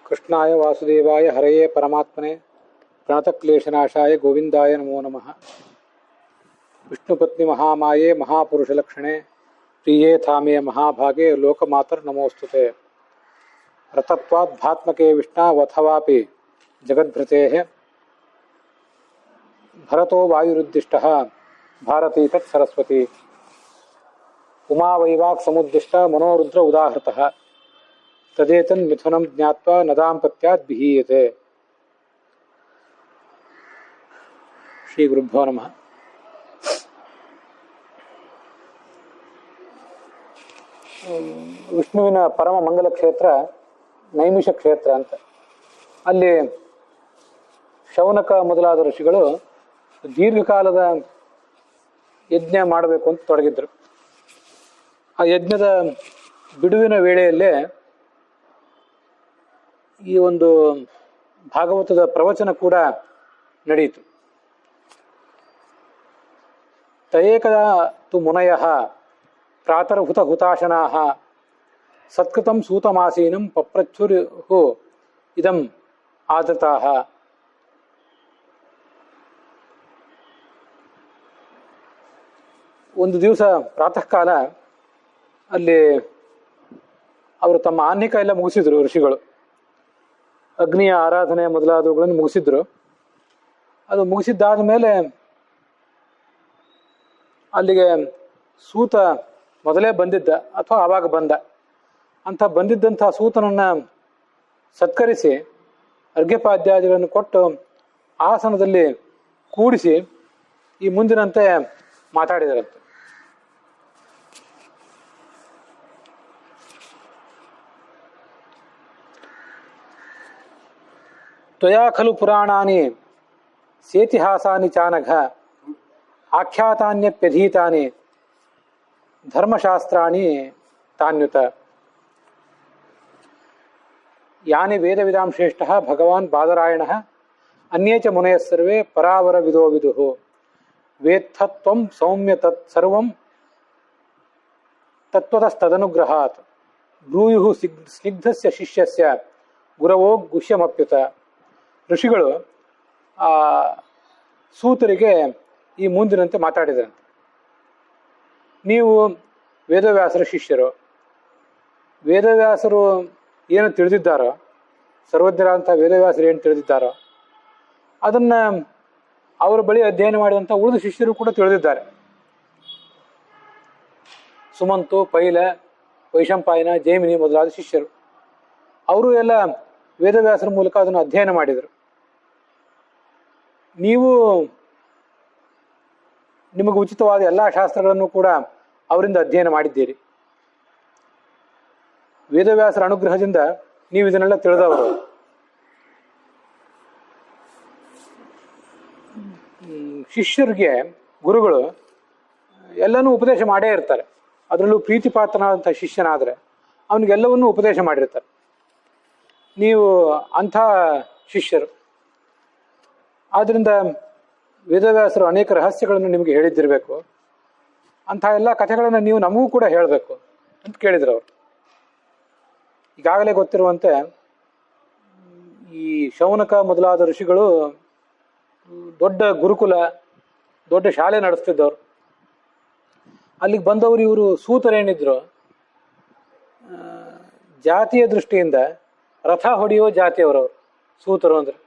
कृष्णाय वासुदेवाय हरये परमात्मने प्रणतक्लेशनाशाय गोविंदाय नमो नमः। विष्णुपत्नी महामाये महापुरुषलक्षणे प्रिये थामे महाभागे लोकमातर नमोस्तुते। रतत्वात् भात्मके विष्णावथवापि जगद्भृतेः भरतो वायुरुद्दिष्टः भारती तत् सरस्वती। उमा वैवाक् समुद्दिष्ट मनोरुद्र उदाहृतः तदेतन् मिथुनं ज्ञात्वा न दाम्पत्यात् विहीयते। श्री गुरुभ्यो नमः। ವಿಷ್ಣುವಿನ ಪರಮ ಮಂಗಲ ಕ್ಷೇತ್ರ ನೈಮಿಷ ಕ್ಷೇತ್ರ ಅಂತ. ಅಲ್ಲಿ ಶೌನಕ ಮೊದಲಾದ ಋಷಿಗಳು ದೀರ್ಘಕಾಲದ ಯಜ್ಞ ಮಾಡಬೇಕು ಅಂತ ತೊಡಗಿದ್ರು. ಆ ಯಜ್ಞದ ಬಿಡುವಿನ ವೇಳೆಯಲ್ಲೇ ಈ ಒಂದು ಭಾಗವತದ ಪ್ರವಚನ ಕೂಡ ನಡೆಯಿತು. ತಯೇಕದಾ ತು ಮುನಯಃ ಪ್ರಾತರ್ಹುತ ಹುತಾಶನಾಃ ಸತ್ಕೃತಂ ಸೂತಮಾಸೀನಂ ಪಪ್ರಚ್ಛುರ್ಹು ಇದಂ ಆದೃತಾಃ. ಒಂದು ದಿವಸ ಪ್ರಾತಃ ಕಾಲ ಅಲ್ಲಿ ಅವರು ತಮ್ಮ ಆಹ್ನಿಕ ಎಲ್ಲ ಮುಗಿಸಿದ್ರು. ಋಷಿಗಳು ಅಗ್ನಿಯ ಆರಾಧನೆ ಮೊದಲಾದವುಗಳನ್ನು ಮುಗಿಸಿದ್ರು. ಅದು ಮುಗಿಸಿದ್ದಾದ ಮೇಲೆ ಅಲ್ಲಿಗೆ ಸೂತ ಮೊದಲೇ ಬಂದಿದ್ದ ಅಥವಾ ಆವಾಗ ಬಂದ ಅಂತ ಬಂದಿದ್ದಂಥ ಸೂತನನ್ನು ಸತ್ಕರಿಸಿ ಅರ್ಘ್ಯಪಾದ್ಯಾದಿಗಳನ್ನು ಕೊಟ್ಟು ಆಸನದಲ್ಲಿ ಕೂಡಿಸಿ ಈ ಮುಂದಿನಂತೆ ಮಾತಾಡಿದರಂತೆ. ತ್ವಯಾ ಖಲು ಪುರಾಣಾನಿ ಸೇತಿಹಾಸಾನಿ ಚಾನಘ ಆಖ್ಯಾತಾನ್ಯಪ್ಯಧೀತಾನಿ ಧರ್ಮಶಾಸ್ತ್ರಾಣಿ ತಾನ್ಯುತ. ಯಾನಿ ವೇದವಿದಾಂ ಶ್ರೇಷ್ಠಃ ಭಗವಾನ್ ಬಾದರಾಯಣಃ ಅನ್ಯೇ ಚ ಮುನಯಃ ಸರ್ವೇ ಪರಾವರ ವಿದೋ ವಿದುಃ ವೇತ್ತತ್ವಂ ಸೌಮ್ಯ ತತ್ ಸರ್ವಂ ತತ್ವತಸ್ತದನುಗ್ರಹಾತ್ ಬ್ರೂಯುಃ ಸ್ನಿಗ್ಧಸ್ಯ ಶಿಷ್ಯಸ್ಯ ಗುರವೋ ಗುಹ್ಯಮಪ್ಯುತ. ಋಷಿಗಳು ಆ ಸೂತರಿಗೆ ಈ ಮುಂದಿನಂತೆ ಮಾತಾಡಿದಂತೆ. ನೀವು ವೇದವ್ಯಾಸರ ಶಿಷ್ಯರು. ವೇದವ್ಯಾಸರು ಏನು ತಿಳಿದಿದ್ದಾರೋ, ಸರ್ವಜ್ಞರಾದಂಥ ವೇದವ್ಯಾಸರು ಏನು ತಿಳಿದಿದ್ದಾರೋ ಅದನ್ನು ಅವರ ಬಳಿ ಅಧ್ಯಯನ ಮಾಡಿದಂಥ ಉಳಿದ ಶಿಷ್ಯರು ಕೂಡ ತಿಳಿದಿದ್ದಾರೆ. ಸುಮಂತು, ಪೈಲ, ವೈಶಂಪಾಯನ, ಜೈಮಿನಿ ಮೊದಲಾದ ಶಿಷ್ಯರು ಅವರು ಎಲ್ಲ ವೇದವ್ಯಾಸರ ಮೂಲಕ ಅದನ್ನು ಅಧ್ಯಯನ ಮಾಡಿದರು. ನೀವು ನಿಮಗೆ ಉಚಿತವಾದ ಎಲ್ಲ ಶಾಸ್ತ್ರಗಳನ್ನು ಕೂಡ ಅವರಿಂದ ಅಧ್ಯಯನ ಮಾಡಿದ್ದೀರಿ. ವೇದವ್ಯಾಸರ ಅನುಗ್ರಹದಿಂದ ನೀವು ಇದನ್ನೆಲ್ಲ ತಿಳಿದವರು. ಶಿಷ್ಯರಿಗೆ ಗುರುಗಳು ಎಲ್ಲನೂ ಉಪದೇಶ ಮಾಡೇ ಇರ್ತಾರೆ. ಅದರಲ್ಲೂ ಪ್ರೀತಿಪಾತ್ರನಾದಂಥ ಶಿಷ್ಯನಾದರೆ ಅವನಿಗೆಲ್ಲವನ್ನೂ ಉಪದೇಶ ಮಾಡಿರ್ತಾರೆ. ನೀವು ಅಂಥ ಶಿಷ್ಯರು. ಆದ್ದರಿಂದ ವೇದವ್ಯಾಸರು ಅನೇಕ ರಹಸ್ಯಗಳನ್ನು ನಿಮಗೆ ಹೇಳಿದ್ದಿರಬೇಕು. ಅಂಥ ಎಲ್ಲ ಕಥೆಗಳನ್ನು ನೀವು ನಮಗೂ ಕೂಡ ಹೇಳಬೇಕು ಅಂತ ಕೇಳಿದ್ರು ಅವರು. ಈಗಾಗಲೇ ಗೊತ್ತಿರುವಂತೆ ಈ ಶೌನಕ ಮೊದಲಾದ ಋಷಿಗಳು ದೊಡ್ಡ ಗುರುಕುಲ, ದೊಡ್ಡ ಶಾಲೆ ನಡೆಸ್ತಿದ್ದವರು. ಅಲ್ಲಿಗೆ ಬಂದವರು ಇವರು ಸೂತರೇನಿದ್ರು ಜಾತಿಯ ದೃಷ್ಟಿಯಿಂದ ರಥ ಹೊಡೆಯೋ ಜಾತಿಯವರವರು ಸೂತರು ಅಂದರೆ.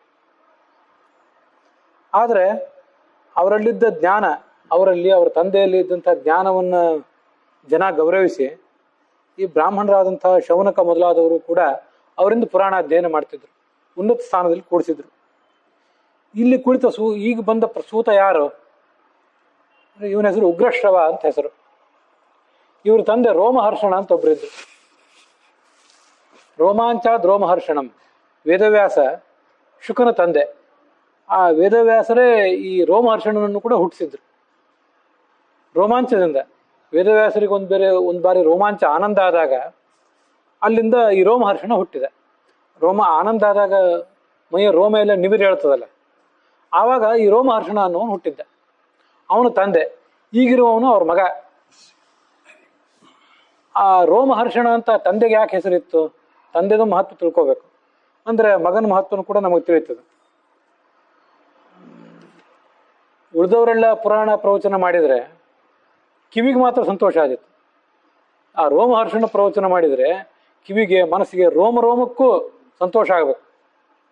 ಆದರೆ ಅವರಲ್ಲಿದ್ದ ಜ್ಞಾನ, ಅವರಲ್ಲಿ ಅವರ ತಂದೆಯಲ್ಲಿ ಇದ್ದಂಥ ಜ್ಞಾನವನ್ನು ಜನ ಗೌರವಿಸಿ ಈ ಬ್ರಾಹ್ಮಣರಾದಂಥ ಶೌನಕ ಮೊದಲಾದವರು ಕೂಡ ಅವರಿಂದ ಪುರಾಣ ಅಧ್ಯಯನ ಮಾಡ್ತಿದ್ರು, ಉನ್ನತ ಸ್ಥಾನದಲ್ಲಿ ಕೂಡಿಸಿದ್ರು. ಇಲ್ಲಿ ಕುಳಿತ ಈಗ ಬಂದ ಸೂತ ಯಾರು? ಇವನ ಹೆಸರು ಉಗ್ರಶ್ರವ ಅಂತ ಹೆಸರು. ಇವ್ರ ತಂದೆ ರೋಮಹರ್ಷಣ ಅಂತ ಒಬ್ಬರಿದ್ರು. ರೋಮಾಂಚಾದ್ ರೋಮಹರ್ಷಣಂ. ವೇದವ್ಯಾಸ ಶುಕನ ತಂದೆ. ಆ ವೇದವ್ಯಾಸರೇ ಈ ರೋಮಹರ್ಷಣನನ್ನು ಕೂಡ ಹುಟ್ಟಿಸಿದ್ರು. ರೋಮಾಂಚದಿಂದ ವೇದವ್ಯಾಸರಿಗೆ ಒಂದು ಬಾರಿ ರೋಮಾಂಚ ಆನಂದ ಆದಾಗ ಅಲ್ಲಿಂದ ಈ ರೋಮಹರ್ಷಣ ಹುಟ್ಟಿದೆ. ಆನಂದ ಆದಾಗ ಮೈಯ ರೋಮ ಎಲ್ಲ ನಿವಿರು ಹೇಳ್ತದಲ್ಲ, ಆವಾಗ ಈ ರೋಮಹರ್ಷಣ ಅನ್ನೋನು ಹುಟ್ಟಿದ್ದ. ಅವನು ತಂದೆ. ಈಗಿರುವವನು ಅವ್ರ ಮಗ. ಆ ರೋಮಹರ್ಷಣ ಅಂತ ತಂದೆಗೆ ಯಾಕೆ ಹೆಸರಿತ್ತು? ತಂದೆದು ಮಹತ್ವ ತಿಳ್ಕೋಬೇಕು. ಅಂದರೆ ಮಗನ ಮಹತ್ವನು ಕೂಡ ನಮಗೆ ತಿಳಿಯುತ್ತದೆ. ಉಳಿದವರೆಲ್ಲ ಪುರಾಣ ಪ್ರವಚನ ಮಾಡಿದರೆ ಕಿವಿಗೆ ಮಾತ್ರ ಸಂತೋಷ ಆಗಿತ್ತು. ಆ ರೋಮಹರ್ಷಣ ಪ್ರವಚನ ಮಾಡಿದರೆ ಕಿವಿಗೆ ಮನಸ್ಸಿಗೆ ರೋಮ ರೋಮಕ್ಕೂ ಸಂತೋಷ ಆಗಬೇಕು,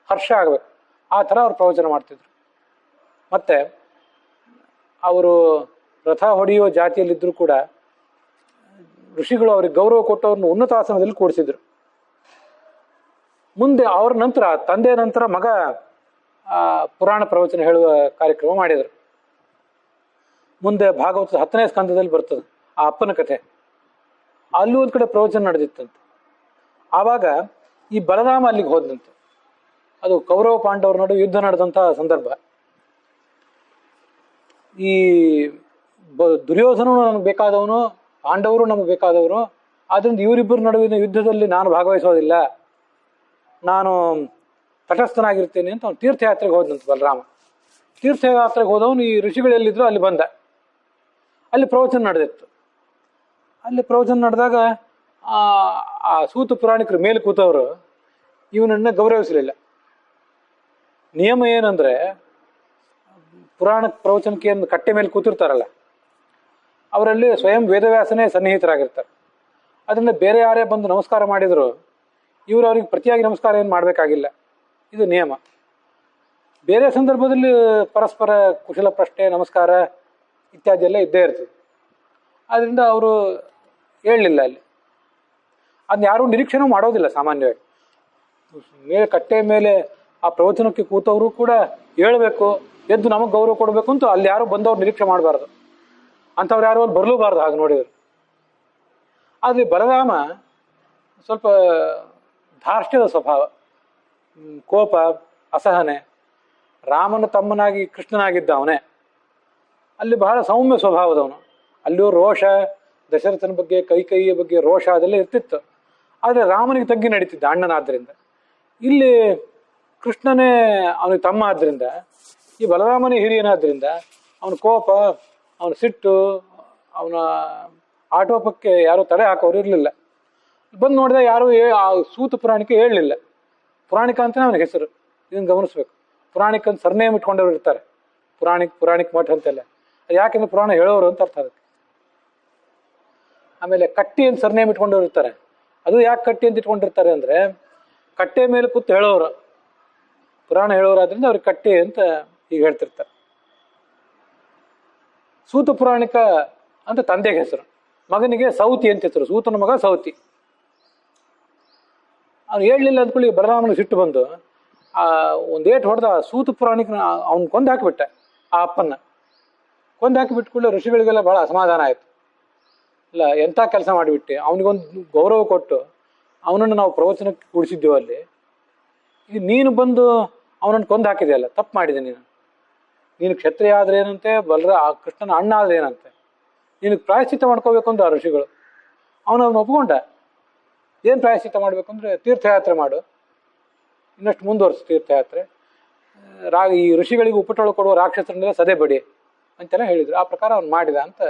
ಹರ್ಷ ಆಗಬೇಕು. ಆ ಥರ ಅವ್ರು ಪ್ರವಚನ ಮಾಡ್ತಿದ್ರು. ಮತ್ತು ಅವರು ರಥ ಹೊಡೆಯೋ ಜಾತಿಯಲ್ಲಿದ್ದರೂ ಕೂಡ ಋಷಿಗಳು ಅವ್ರಿಗೆ ಗೌರವ ಕೊಟ್ಟು ಅವ್ರನ್ನ ಉನ್ನತ ಆಸನದಲ್ಲಿ ಕೂಡಿಸಿದ್ರು. ಮುಂದೆ ಅವ್ರ ನಂತರ ತಂದೆ ನಂತರ ಮಗ ಪುರಾಣ ಪ್ರವಚನ ಹೇಳುವ ಕಾರ್ಯಕ್ರಮ ಮಾಡಿದರು. ಮುಂದೆ ಭಾಗವತದ 10ನೇ ಸ್ಕಂದದಲ್ಲಿ ಬರ್ತದೆ ಆ ಅಪ್ಪನ ಕಥೆ. ಅಲ್ಲೂ ಒಂದು ಕಡೆ ಪ್ರವಚನ ನಡೆದಿತ್ತಂತೆ. ಆವಾಗ ಈ ಬಲರಾಮ ಅಲ್ಲಿಗೆ ಹೋದಂತೆ. ಅದು ಕೌರವ ಪಾಂಡವರ ನಡುವೆ ಯುದ್ಧ ನಡೆದಂತಹ ಸಂದರ್ಭ. ಈ ದುರ್ಯೋಧನನು ನಮಗೆ ಬೇಕಾದವನು, ಪಾಂಡವರು ನಮಗೆ ಬೇಕಾದವರು. ಆದ್ದರಿಂದ ಇವರಿಬ್ಬರ ನಡುವಿನ ಯುದ್ಧದಲ್ಲಿ ನಾನು ಭಾಗವಹಿಸೋದಿಲ್ಲ, ನಾನು ತಟಸ್ಥನಾಗಿರ್ತೇನೆ ಅಂತ ಅವನು ತೀರ್ಥಯಾತ್ರೆಗೆ ಹೋದಂತೆ ಬಲರಾಮ. ತೀರ್ಥಯಾತ್ರೆಗೆ ಹೋದವನು ಈ ಋಷಿಗಳೆಲ್ಲಿದ್ರು ಅಲ್ಲಿ ಬಂದ. ಅಲ್ಲಿ ಪ್ರವಚನ ನಡೆದಿತ್ತು. ಅಲ್ಲಿ ಪ್ರವಚನ ನಡೆದಾಗ ಆ ಸೂತ ಪುರಾಣಿಕರು ಮೇಲೆ ಕೂತವರು ಇವನನ್ನು ಗೌರವಿಸಲಿಲ್ಲ. ನಿಯಮ ಏನಂದ್ರೆ, ಪುರಾಣ ಪ್ರವಚನಕ್ಕೆ ಏನು ಕಟ್ಟೆ ಮೇಲೆ ಕೂತಿರ್ತಾರಲ್ಲ, ಅವರಲ್ಲಿ ಸ್ವಯಂ ವೇದವ್ಯಾಸನೇ ಸನ್ನಿಹಿತರಾಗಿರ್ತಾರೆ. ಅದರಿಂದ ಬೇರೆ ಯಾರೇ ಬಂದು ನಮಸ್ಕಾರ ಮಾಡಿದ್ರು ಇವರು ಅವ್ರಿಗೆ ಪ್ರತಿಯಾಗಿ ನಮಸ್ಕಾರ ಏನು ಮಾಡಬೇಕಾಗಿಲ್ಲ. ಇದು ನಿಯಮ. ಬೇರೆ ಸಂದರ್ಭದಲ್ಲಿ ಪರಸ್ಪರ ಕುಶಲ ಪ್ರಶ್ನೆ, ನಮಸ್ಕಾರ ಇತ್ಯಾದಿ ಎಲ್ಲ ಇದ್ದೇ ಇರ್ತದೆ. ಆದ್ದರಿಂದ ಅವರು ಹೇಳಲಿಲ್ಲ ಅಲ್ಲಿ. ಅದನ್ನ ಯಾರೂ ನಿರೀಕ್ಷಣೆ ಮಾಡೋದಿಲ್ಲ ಸಾಮಾನ್ಯವಾಗಿ. ಕಟ್ಟೆ ಮೇಲೆ ಆ ಪ್ರವಚನಕ್ಕೆ ಕೂತವರು ಕೂಡ ಹೇಳಬೇಕು, ಎದ್ದು ನಮಗೆ ಗೌರವ ಕೊಡಬೇಕು ಅಂತ ಅಲ್ಲಿ ಯಾರು ಬಂದವ್ರು ನಿರೀಕ್ಷೆ ಮಾಡಬಾರ್ದು. ಅಂಥವ್ರು ಯಾರು ಅಲ್ಲಿ ಬರಲೂಬಾರ್ದು ಹಾಗೆ ನೋಡಿದರು. ಆದರೆ ಬಲರಾಮ ಸ್ವಲ್ಪ ಧಾರ್ಷ್ಟ್ಯದ ಸ್ವಭಾವ, ಕೋಪ, ಅಸಹನೆ. ರಾಮನ ತಮ್ಮನಾಗಿ ಕೃಷ್ಣನಾಗಿದ್ದ ಅವನೇ. ಅಲ್ಲಿ ಬಹಳ ಸೌಮ್ಯ ಸ್ವಭಾವದವನು. ಅಲ್ಲಿಯೂ ರೋಷ, ದಶರಥನ ಬಗ್ಗೆ, ಕೈಕೇಯಿಯ ಬಗ್ಗೆ ರೋಷ ಅದೆಲ್ಲ ಇರ್ತಿತ್ತು. ಆದರೆ ರಾಮನಿಗೆ ತಗ್ಗಿ ನಡೀತಿದ್ದ ಅಣ್ಣನಾದ್ದರಿಂದ. ಇಲ್ಲಿ ಕೃಷ್ಣನೇ ಅವನಿಗೆ ತಮ್ಮ ಆದ್ದರಿಂದ, ಈ ಬಲರಾಮನೇ ಹಿರಿಯನಾದ್ದರಿಂದ ಅವನ ಕೋಪ, ಅವನ ಸಿಟ್ಟು, ಅವನ ಆಟೋಪಕ್ಕೆ ಯಾರೂ ತಡೆ ಹಾಕೋರು ಇರಲಿಲ್ಲ. ಬಂದು ನೋಡಿದಾಗ ಯಾರೂ ಆ ಸೂತ ಪುರಾಣಿಕ ಹೇಳಲಿಲ್ಲ. ಪುರಾಣಿಕ ಅಂತಲೇ ಅವನಿಗೆ ಹೆಸರು. ಇದನ್ನು ಗಮನಿಸ್ಬೇಕು. ಪುರಾಣಿಕ ಅಂತ ಸರ್ನೇಮ್ ಇಟ್ಕೊಂಡವ್ರು ಇರ್ತಾರೆ. ಪುರಾಣಿಕ್ ಮಠ ಅಂತೆಲ್ಲ. ಅದು ಯಾಕೆಂದ್ರೆ ಪುರಾಣ ಹೇಳೋರು ಅಂತ ಅರ್ಥ ಅದಕ್ಕೆ. ಆಮೇಲೆ ಕಟ್ಟಿ ಅಂತ ಸರ್ನೇಮ್ ಇಟ್ಕೊಂಡವ್ರು ಇರ್ತಾರೆ. ಅದು ಯಾಕೆ ಕಟ್ಟಿ ಅಂತ ಇಟ್ಕೊಂಡಿರ್ತಾರೆ ಅಂದರೆ, ಕಟ್ಟೆ ಮೇಲೆ ಕೂತು ಹೇಳೋರು, ಪುರಾಣ ಹೇಳೋರು. ಆದ್ರಿಂದ ಅವ್ರಿಗೆ ಕಟ್ಟಿ ಅಂತ ಈಗ ಹೇಳ್ತಿರ್ತಾರೆ. ಸೂತ ಪುರಾಣಿಕ ಅಂತ ತಂದೆಗೆ ಹೆಸರು, ಮಗನಿಗೆ ಸೌತಿ ಅಂತ ಹೆಸರು. ಸೂತನ ಮಗ ಸೌತಿ. ಅವ್ನು ಹೇಳಲಿಲ್ಲ ಅಂದ್ಕೊಳ್ಳಿ, ಬಲರಾಮನಿಗೆ ಸಿಟ್ಟು ಬಂದು ಒಂದು ಏಟು ಹೊಡೆದ ಸೂತ ಪುರಾಣಿಕನ ಅವ್ನು ಕೊಂದು ಹಾಕಿಬಿಟ್ಟ. ಆ ಅಪ್ಪನ್ನ ಕೊಂದು ಹಾಕಿಬಿಟ್ಕೊಳ್ಳಿ ಋಷಿಗಳಿಗೆಲ್ಲ ಭಾಳ ಅಸಮಾಧಾನ ಆಯಿತು. ಇಲ್ಲ, ಎಂಥ ಕೆಲಸ ಮಾಡಿಬಿಟ್ಟೆ, ಅವನಿಗೊಂದು ಗೌರವ ಕೊಟ್ಟು ಅವನನ್ನು ನಾವು ಪ್ರವಚನಕ್ಕೆ ಕೂಡಿಸಿದ್ದೇವೆ ಅಲ್ಲಿ. ಈಗ ನೀನು ಬಂದು ಅವನನ್ನು ಕೊಂದು ಹಾಕಿದೆಯಲ್ಲ, ತಪ್ಪು ಮಾಡಿದೆ ನೀನು ಕ್ಷತ್ರಿಯ ಆದ್ರೆ ಏನಂತೆ, ಕೃಷ್ಣನ ಅಣ್ಣ ಆದ್ರೆ ಏನಂತೆ, ನೀನು ಪ್ರಾಯಶ್ಚಿತ್ತ ಮಾಡ್ಕೋಬೇಕು ಅಂದ್ರೆ ಆ ಋಷಿಗಳು. ಅವನವನು ಒಪ್ಕೊಂಡ. ಏನು ಪ್ರಾಯಶ್ಚಿತ್ತ ಮಾಡಬೇಕು ಅಂದರೆ, ತೀರ್ಥಯಾತ್ರೆ ಮಾಡು, ಇನ್ನಷ್ಟು ಮುಂದುವರ್ಸು ತೀರ್ಥಯಾತ್ರೆ, ಈ ಋಷಿಗಳಿಗೆ ಉಪಟಳ ಕೊಡುವ ರಾಕ್ಷಸರನ್ನೆಲ್ಲ ಸದೆ ಬಡಿ ಅಂತೆಲ್ಲ ಹೇಳಿದರು. ಆ ಪ್ರಕಾರ ಅವ್ನು ಮಾಡಿದ ಅಂತ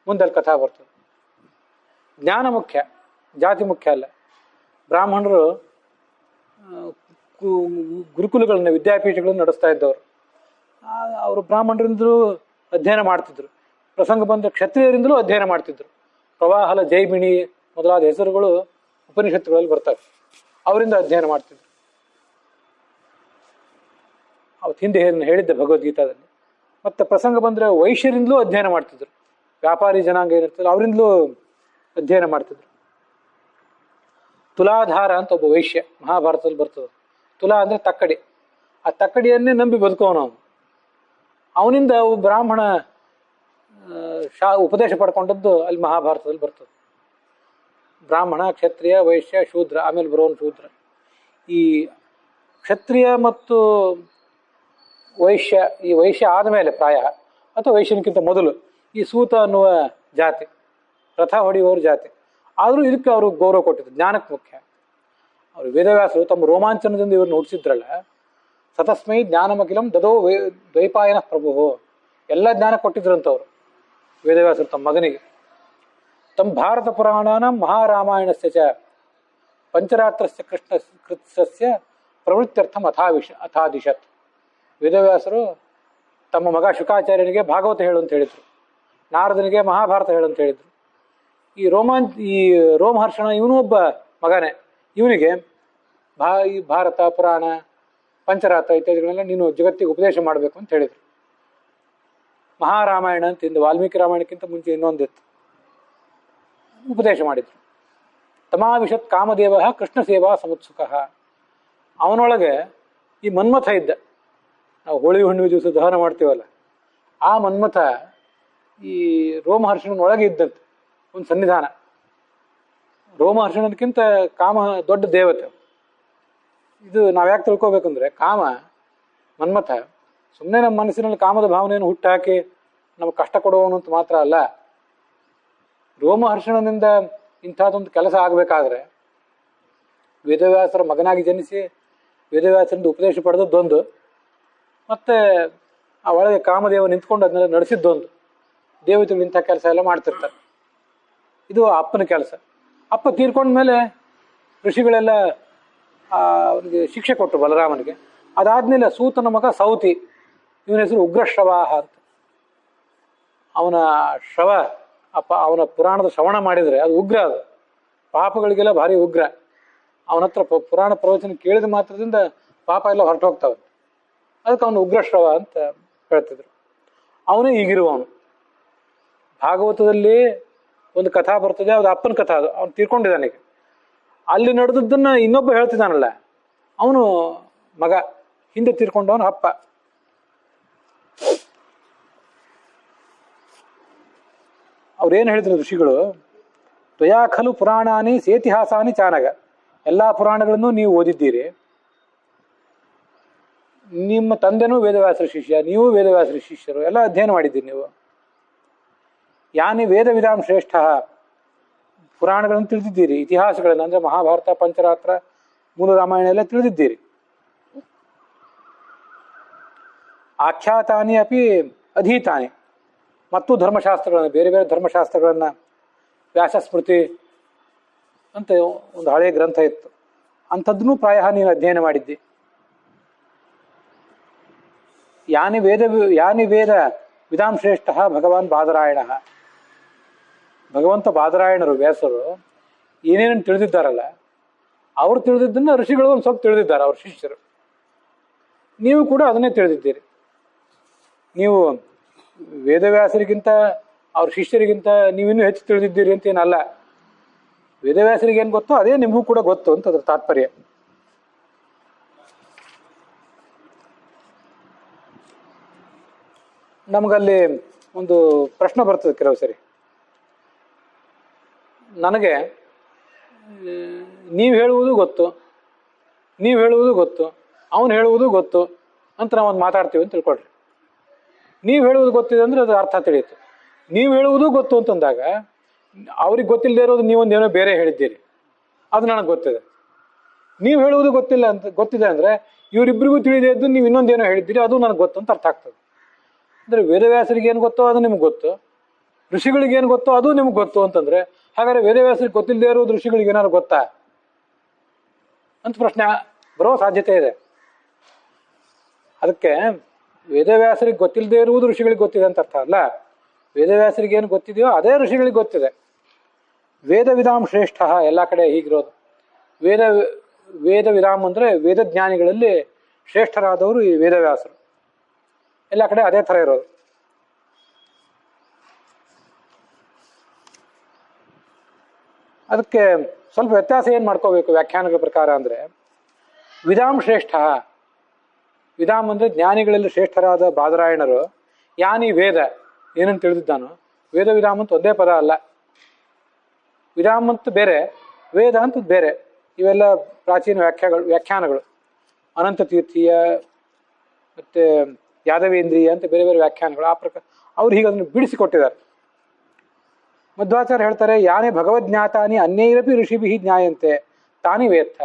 ಮುಂದಲ್ಲಿ ಕಥಾ ಬರ್ತದೆ. ಜ್ಞಾನ ಮುಖ್ಯ, ಜಾತಿ ಮುಖ್ಯ ಅಲ್ಲ. ಬ್ರಾಹ್ಮಣರು ಗುರುಕುಲಗಳನ್ನ, ವಿದ್ಯಾಪೀಠಗಳನ್ನು ನಡೆಸ್ತಾ ಇದ್ದವರು. ಅವರು ಬ್ರಾಹ್ಮಣರಿಂದಲೂ ಅಧ್ಯಯನ ಮಾಡ್ತಿದ್ರು. ಪ್ರಸಂಗ ಬಂದ ಕ್ಷತ್ರಿಯರಿಂದಲೂ ಅಧ್ಯಯನ ಮಾಡ್ತಿದ್ರು. ಪ್ರವಾಹಲ, ಜೈಮಿಣಿ ಮೊದಲಾದ ಹೆಸರುಗಳು ಉಪನಿಷತ್ತುಗಳಲ್ಲಿ ಬರ್ತವೆ. ಅವರಿಂದ ಅಧ್ಯಯನ ಮಾಡ್ತಿದ್ರು. ಅವತ್ತು ಹಿಂದೆ ಹೇಳಿದ್ದೆ ಭಗವದ್ಗೀತಾದಲ್ಲಿ. ಮತ್ತು ಪ್ರಸಂಗ ಬಂದರೆ ವೈಶ್ಯರಿಂದಲೂ ಅಧ್ಯಯನ ಮಾಡ್ತಿದ್ರು. ವ್ಯಾಪಾರಿ ಜನಾಂಗ ಏನಿರ್ತದೆ ಅವರಿಂದಲೂ ಅಧ್ಯಯನ ಮಾಡ್ತಿದ್ರು. ತುಲಾಧಾರ ಅಂತ ಒಬ್ಬ ವೈಶ್ಯ ಮಹಾಭಾರತದಲ್ಲಿ ಬರ್ತದೆ. ತುಲಾ ಅಂದರೆ ತಕ್ಕಡಿ. ಆ ತಕ್ಕಡಿಯನ್ನೇ ನಂಬಿ ಬದುಕೋನು ಅವನು. ಅವನಿಂದ ಒಬ್ಬ ಬ್ರಾಹ್ಮಣ ಉಪದೇಶ ಪಡ್ಕೊಂಡದ್ದು ಅಲ್ಲಿ ಮಹಾಭಾರತದಲ್ಲಿ ಬರ್ತದೆ. ಬ್ರಾಹ್ಮಣ, ಕ್ಷತ್ರಿಯ, ವೈಶ್ಯ, ಶೂದ್ರ, ಆಮೇಲೆ ಬರೋನು ಶೂದ್ರ. ಈ ಕ್ಷತ್ರಿಯ ಮತ್ತು ವೈಶ್ಯ, ಈ ವೈಶ್ಯ ಆದಮೇಲೆ ಪ್ರಾಯ ಅಥವಾ ವೈಶ್ಯನಿಗಿಂತ ಮೊದಲು ಈ ಸೂತ ಅನ್ನುವ ಜಾತಿ, ರಥ ಹೊಡೆಯುವವ್ರ ಜಾತಿ. ಆದರೂ ಇದಕ್ಕೆ ಅವರು ಗೌರವ ಕೊಟ್ಟಿದ್ರು. ಜ್ಞಾನಕ್ಕೆ ಮುಖ್ಯ. ಅವರು ವೇದವ್ಯಾಸರು ತಮ್ಮ ರೋಮಾಂಚನದಿಂದ ಇವ್ರನ್ನ ಹುಟ್ಟಿಸಿದ್ರಲ್ಲ, ಸತಸ್ಮೈ ಜ್ಞಾನಮಖಿಲಂ ದದೋ ದ್ವೈಪಾಯನ ಪ್ರಭು, ಎಲ್ಲ ಜ್ಞಾನ ಕೊಟ್ಟಿದ್ರಂತವ್ರು ವೇದವ್ಯಾಸರು ತಮ್ಮ ಮಗನಿಗೆ. ತಮ್ಮ ಭಾರತ ಪುರಾಣಾನ ಮಹಾರಾಮಾಯಣಸ್ಯ ಚ ಪಂಚರಾತ್ರಸ್ಯ ಕೃಷ್ಣ ಕೃತ್ಸಸ್ಯ ಪ್ರವೃತ್ತಿಯರ್ಥಂ ಅಥಾದಿಶತ್. ವೇದವ್ಯಾಸರು ತಮ್ಮ ಮಗ ಶುಕಾಚಾರ್ಯನಿಗೆ ಭಾಗವತ ಹೇಳು ಅಂತ ಹೇಳಿದರು, ನಾರದನಿಗೆ ಮಹಾಭಾರತ ಹೇಳು ಅಂತ ಹೇಳಿದರು. ಈ ರೋಮಹರ್ಷಣ ಇವನು ಒಬ್ಬ ಮಗನೇ, ಇವನಿಗೆ ಈ ಭಾರತ, ಪುರಾಣ, ಪಂಚರಾತ್ರ ಇತ್ಯಾದಿಗಳೆಲ್ಲ ನೀನು ಜಗತ್ತಿಗೆ ಉಪದೇಶ ಮಾಡಬೇಕು ಅಂತ ಹೇಳಿದರು. ಮಹಾರಾಮಾಯಣ ಅಂತ ಇಂದು ವಾಲ್ಮೀಕಿ ರಾಮಾಯಣಕ್ಕಿಂತ ಮುಂಚೆ ಇನ್ನೊಂದಿತ್ತು, ಉಪದೇಶ ಮಾಡಿದರು. ತಮಾವಿಶತ್ ಕಾಮದೇವ ಕೃಷ್ಣ ಸೇವಾ ಸಮುತ್ಸುಕ. ಅವನೊಳಗೆ ಈ ಮನ್ಮಥ ಇದ್ದ. ನಾವು ಹೋಳಿ ಹುಣ್ಣಿಮೆ ದಿವಸ ದಹನ ಮಾಡ್ತೀವಲ್ಲ, ಆ ಮನ್ಮಥ ಈ ರೋಮಹರ್ಷಣನೊಳಗೆ ಇದ್ದಂತೆ ಒಂದು ಸನ್ನಿಧಾನ. ರೋಮಹರ್ಷಣಕ್ಕಿಂತ ಕಾಮ ದೊಡ್ಡ ದೇವತೆ. ಇದು ನಾವ್ಯಾಕೆ ತಿಳ್ಕೊಬೇಕಂದ್ರೆ, ಕಾಮ ಮನ್ಮಥ ಸುಮ್ಮನೆ ನಮ್ಮ ಮನಸ್ಸಿನಲ್ಲಿ ಕಾಮದ ಭಾವನೆಯನ್ನು ಹುಟ್ಟಾಕಿ ನಮಗೆ ಕಷ್ಟ ಕೊಡುವವನು ಅಂತ ಮಾತ್ರ ಅಲ್ಲ. ರೋಮಹರ್ಷಣನಿಂದ ಇಂಥದ್ದೊಂದು ಕೆಲಸ ಆಗಬೇಕಾದ್ರೆ ವೇದವ್ಯಾಸರ ಮಗನಾಗಿ ಜನಿಸಿ ವೇದವ್ಯಾಸರಿಂದ ಉಪದೇಶ ಪಡೆದದ್ದೊಂದು, ಮತ್ತು ಆ ಒಳಗೆ ಕಾಮದೇವ ನಿಂತ್ಕೊಂಡು ಅದನ್ನೆಲ್ಲ ನಡೆಸಿದ್ದೊಂದು. ದೇವತೆಗಳು ಇಂಥ ಕೆಲಸ ಎಲ್ಲ ಮಾಡ್ತಿರ್ತಾರೆ. ಇದು ಅಪ್ಪನ ಕೆಲಸ. ಅಪ್ಪ ತೀರ್ಕೊಂಡ್ಮೇಲೆ ಋಷಿಗಳೆಲ್ಲ ಅವನಿಗೆ ಶಿಕ್ಷೆ ಕೊಟ್ಟರು ಬಲರಾಮನಿಗೆ. ಅದಾದ್ಮೇಲೆ ಸೂತನ ಮಗ ಸೌತಿ, ಇವನ ಹೆಸರು ಉಗ್ರಶ್ರವಾಹ ಅಂತ. ಅವನ ಶ್ರವ ಅವನ ಪುರಾಣದ ಶ್ರವಣ ಮಾಡಿದರೆ ಅದು ಉಗ್ರ, ಅದು ಪಾಪಗಳಿಗೆಲ್ಲ ಭಾರಿ ಉಗ್ರ. ಅವನ ಹತ್ರ ಪುರಾಣ ಪ್ರವಚನ ಕೇಳಿದ ಮಾತ್ರದಿಂದ ಪಾಪ ಎಲ್ಲ ಹೊರಟು ಹೋಗ್ತಾವೆ. ಅದಕ್ಕೆ ಅವನು ಉಗ್ರಶ್ರವ ಅಂತ ಹೇಳ್ತಿದ್ರು. ಅವನೇ ಈಗಿರುವವನು. ಭಾಗವತದಲ್ಲಿ ಒಂದು ಕಥಾ ಬರ್ತದೆ, ಅದು ಅಪ್ಪನ ಕಥಾ. ಅದು ಅವನು ತೀರ್ಕೊಂಡಿದ್ದಾನೆ. ಈಗ ಅಲ್ಲಿ ನಡೆದದ್ದನ್ನು ಇನ್ನೊಬ್ಬ ಹೇಳ್ತಿದ್ದಾನಲ್ಲ, ಅವನು ಮಗ, ಹಿಂದೆ ತೀರ್ಕೊಂಡವನು ಅಪ್ಪ. ಅವ್ರೇನು ಹೇಳಿದ್ರು ಋಷಿಗಳು, ತ್ವಯಾ ಖಲು ಪುರಾಣಾನಿ ಸೇತಿಹಾಸಾನಿ ಚಾನಗ. ಎಲ್ಲ ಪುರಾಣಗಳನ್ನು ನೀವು ಓದಿದ್ದೀರಿ. ನಿಮ್ಮ ತಂದೆನೂ ವೇದವ್ಯಾಸರ ಶಿಷ್ಯ, ನೀವು ವೇದವ್ಯಾಸರ ಶಿಷ್ಯರು, ಎಲ್ಲ ಅಧ್ಯಯನ ಮಾಡಿದ್ದೀರಿ ನೀವು. ಯಾನಿ ವೇದ ವಿಧಾಂ ಶ್ರೇಷ್ಠ. ಪುರಾಣಗಳನ್ನು ತಿಳಿದಿದ್ದೀರಿ, ಇತಿಹಾಸಗಳನ್ನು ಅಂದರೆ ಮಹಾಭಾರತ, ಪಂಚರಾತ್ರ, ಮೂಲ ರಾಮಾಯಣ ಎಲ್ಲ ತಿಳಿದಿದ್ದೀರಿ. ಆಖ್ಯಾತಾನಿ ಅಪಿ ಅಧೀತಾನಿ. ಮತ್ತು ಧರ್ಮಶಾಸ್ತ್ರಗಳನ್ನು, ಬೇರೆ ಬೇರೆ ಧರ್ಮಶಾಸ್ತ್ರಗಳನ್ನು, ವ್ಯಾಸಸ್ಮೃತಿ ಅಂತ ಒಂದು ಹಳೆಯ ಗ್ರಂಥ ಇತ್ತು, ಅಂಥದ್ದನ್ನು ಪ್ರಾಯ ನೀನು ಅಧ್ಯಯನ ಮಾಡಿದ್ದಿ. ಯಾನಿ ವೇದ ವಿಧಾಂ ಶ್ರೇಷ್ಠ ಭಗವಾನ್ ಬಾದರಾಯಣ. ಭಗವಂತ ಬಾದರಾಯಣರು, ವ್ಯಾಸರು ಏನೇನನ್ನು ತಿಳಿದಿದ್ದಾರಲ್ಲ, ಅವರು ತಿಳಿದಿದ್ದನ್ನು ಋಷಿಗಳು ಒಂದು ಸ್ವಲ್ಪ ತಿಳಿದಿದ್ದಾರೆ, ಅವ್ರ ಶಿಷ್ಯರು. ನೀವು ಕೂಡ ಅದನ್ನೇ ತಿಳಿದಿದ್ದೀರಿ. ನೀವು ವೇದವ್ಯಾಸರಿಗಿಂತ ಅವ್ರ ಶಿಷ್ಯರಿಗಿಂತ ನೀವಿನ್ನೂ ಹೆಚ್ಚು ತಿಳಿದಿದ್ದೀರಿ ಅಂತ ಏನಲ್ಲ. ವೇದವ್ಯಾಸರಿಗೆ ಏನು ಗೊತ್ತೋ ಅದೇ ನಿಮಗೂ ಕೂಡ ಗೊತ್ತು ಅಂತ ಅದ್ರ ತಾತ್ಪರ್ಯ. ನಮಗಲ್ಲಿ ಒಂದು ಪ್ರಶ್ನೆ ಬರ್ತದೆ ಕೆಲವು ಸರಿ. ನನಗೆ ನೀವು ಹೇಳುವುದು ಗೊತ್ತು, ನೀವು ಹೇಳುವುದು ಗೊತ್ತು, ಅವನು ಹೇಳುವುದು ಗೊತ್ತು ಅಂತ ನಾವೊಂದು ಮಾತಾಡ್ತೀವಿ ಅಂತ ತಿಳ್ಕೊಳ್ರಿ. ನೀವು ಹೇಳುವುದು ಗೊತ್ತಿದೆ ಅಂದರೆ ಅದು ಅರ್ಥ ತಿಳಿಯುತ್ತೆ. ನೀವು ಹೇಳುವುದು ಗೊತ್ತು ಅಂತಂದಾಗ ಅವ್ರಿಗೆ ಗೊತ್ತಿಲ್ಲದೆ ಇರೋದು ನೀವೊಂದೇನೋ ಬೇರೆ ಹೇಳಿದ್ದೀರಿ, ಅದು ನನಗೆ ಗೊತ್ತಿದೆ. ನೀವು ಹೇಳುವುದು ಗೊತ್ತಿದೆ ಅಂದರೆ ಇವರಿಬ್ಬರಿಗೂ ತಿಳಿದೇ ಇದ್ದು ನೀವು ಇನ್ನೊಂದೇನೋ ಹೇಳಿದ್ದೀರಿ, ಅದು ನನಗೆ ಗೊತ್ತು ಅಂತ ಅರ್ಥ ಆಗ್ತದೆ. ಅಂದರೆ ವೇದವ್ಯಾಸರಿಗೆ ಏನು ಗೊತ್ತೋ ಅದು ನಿಮ್ಗೆ ಗೊತ್ತು, ಋಷಿಗಳಿಗೆ ಏನು ಗೊತ್ತೋ ಅದು ನಿಮ್ಗೆ ಗೊತ್ತು ಅಂತಂದರೆ, ಹಾಗಾದರೆ ವೇದವ್ಯಾಸರಿಗೆ ಗೊತ್ತಿಲ್ಲದೆ ಇರೋದು ಋಷಿಗಳಿಗೆ ಏನಾದ್ರು ಗೊತ್ತಾ ಅಂತ ಪ್ರಶ್ನೆ ಬರೋ ಸಾಧ್ಯತೆ ಇದೆ. ಅದಕ್ಕೆ ವೇದವ್ಯಾಸರಿಗೆ ಗೊತ್ತಿಲ್ಲದೆ ಇರುವುದು ಋಷಿಗಳಿಗೆ ಗೊತ್ತಿದೆ ಅಂತ ಅರ್ಥ ಅಲ್ಲ. ವೇದವ್ಯಾಸರಿಗೆ ಏನು ಗೊತ್ತಿದೆಯೋ ಅದೇ ಋಷಿಗಳಿಗೆ ಗೊತ್ತಿದೆ. ವೇದ ವಿಧಾಂ ಶ್ರೇಷ್ಠ, ಎಲ್ಲ ಕಡೆ ಹೀಗಿರೋದು. ವೇದ ವಿಧಾಂ ಅಂದರೆ ವೇದಜ್ಞಾನಿಗಳಲ್ಲಿ ಶ್ರೇಷ್ಠರಾದವರು ಈ ವೇದವ್ಯಾಸರು. ಎಲ್ಲ ಕಡೆ ಅದೇ ಥರ ಇರೋದು. ಅದಕ್ಕೆ ಸ್ವಲ್ಪ ವ್ಯತ್ಯಾಸ ಏನು ಮಾಡ್ಕೋಬೇಕು ವ್ಯಾಖ್ಯಾನಗಳ ಪ್ರಕಾರ ಅಂದರೆ, ವಿಧಾಂ ಶ್ರೇಷ್ಠ, ವಿಧಾಂ ಅಂದರೆ ಜ್ಞಾನಿಗಳಲ್ಲಿ ಶ್ರೇಷ್ಠರಾದ ಬಾದರಾಯಣರು. ಯಾನಿ ವೇದ, ಏನಂತ ತಿಳಿದಿದ್ದಾನೋ, ವೇದ ವಿಧಾಮ್ ಅಂತ ಒಂದೇ ಪದ ಅಲ್ಲ. ವಿಧಾಮ್ ಅಂತ ಬೇರೆ, ವೇದ ಅಂತ ಬೇರೆ. ಇವೆಲ್ಲ ಪ್ರಾಚೀನ ವ್ಯಾಖ್ಯಾನಗಳು. ಅನಂತ ತೀರ್ಥೀಯ ಮತ್ತು ಯಾದವೇಂದ್ರಿಯ ಅಂತ ಬೇರೆ ಬೇರೆ ವ್ಯಾಖ್ಯಾನಗಳು. ಆ ಪ್ರಕಾರ ಅವ್ರು ಹೀಗೆ ಅದನ್ನು ಬಿಡಿಸಿಕೊಟ್ಟಿದ್ದಾರೆ. ಮಧ್ವಾಚಾರ್ಯ ಹೇಳ್ತಾರೆ, ಯಾನೇ ಭಗವಜ್ಞಾತಾನಿ ಅನ್ಯೈರಪಿ ಋಷಿಭಿ ಜ್ಞಾಯಂತೆ ತಾನಿ ವೇತ್ತ.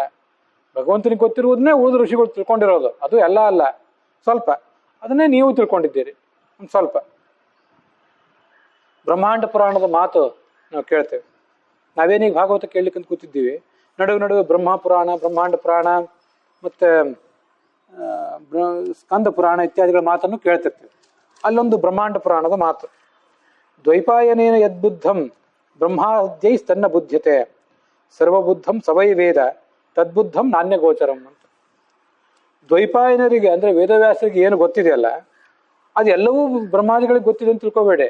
ಭಗವಂತನಿಗೆ ಗೊತ್ತಿರುವುದನ್ನೇ ಉಳಿದ ಋಷಿಗಳು ತಿಳ್ಕೊಂಡಿರೋದು, ಅದು ಎಲ್ಲ ಅಲ್ಲ, ಸ್ವಲ್ಪ. ಅದನ್ನೇ ನೀವು ತಿಳ್ಕೊಂಡಿದ್ದೀರಿ ಒಂದು ಸ್ವಲ್ಪ. ಬ್ರಹ್ಮಾಂಡ ಪುರಾಣದ ಮಾತು ನಾವು ಕೇಳ್ತೇವೆ. ನಾವೇನೀಗ ಭಾಗವತ ಕೇಳಲಿಕ್ಕಂತ ಕೂತಿದ್ದೀವಿ, ನಡುವೆ ನಡುವೆ ಬ್ರಹ್ಮ ಪುರಾಣ, ಬ್ರಹ್ಮಾಂಡ ಪುರಾಣ, ಮತ್ತು ಸ್ಕಂದ ಪುರಾಣ ಇತ್ಯಾದಿಗಳ ಮಾತನ್ನು ಕೇಳ್ತಿರ್ತೀವಿ. ಅಲ್ಲೊಂದು ಬ್ರಹ್ಮಾಂಡ ಪುರಾಣದ ಮಾತು, ದ್ವೈಪಾಯನೇನ ಯದ್ಬುದ್ಧಂ ಬ್ರಹ್ಮಾದ್ಯೈಸ್ತನ್ನ ಬುದ್ಧ್ಯತೆ ಸರ್ವಬುದ್ಧಂ ಸವೈ ವೇದ ತದ್ಬುದ್ಧಂ ನಾಣ್ಯಗೋಚರಂ ಅಂತ. ದ್ವೈಪಾಯನರಿಗೆ ಅಂದರೆ ವೇದವ್ಯಾಸರಿಗೆ ಏನು ಗೊತ್ತಿದೆಯಲ್ಲ ಅದೆಲ್ಲವೂ ಬ್ರಹ್ಮಾದಿಗಳಿಗೆ ಗೊತ್ತಿದೆ ಅಂತ ತಿಳ್ಕೊಬೇಡಿ.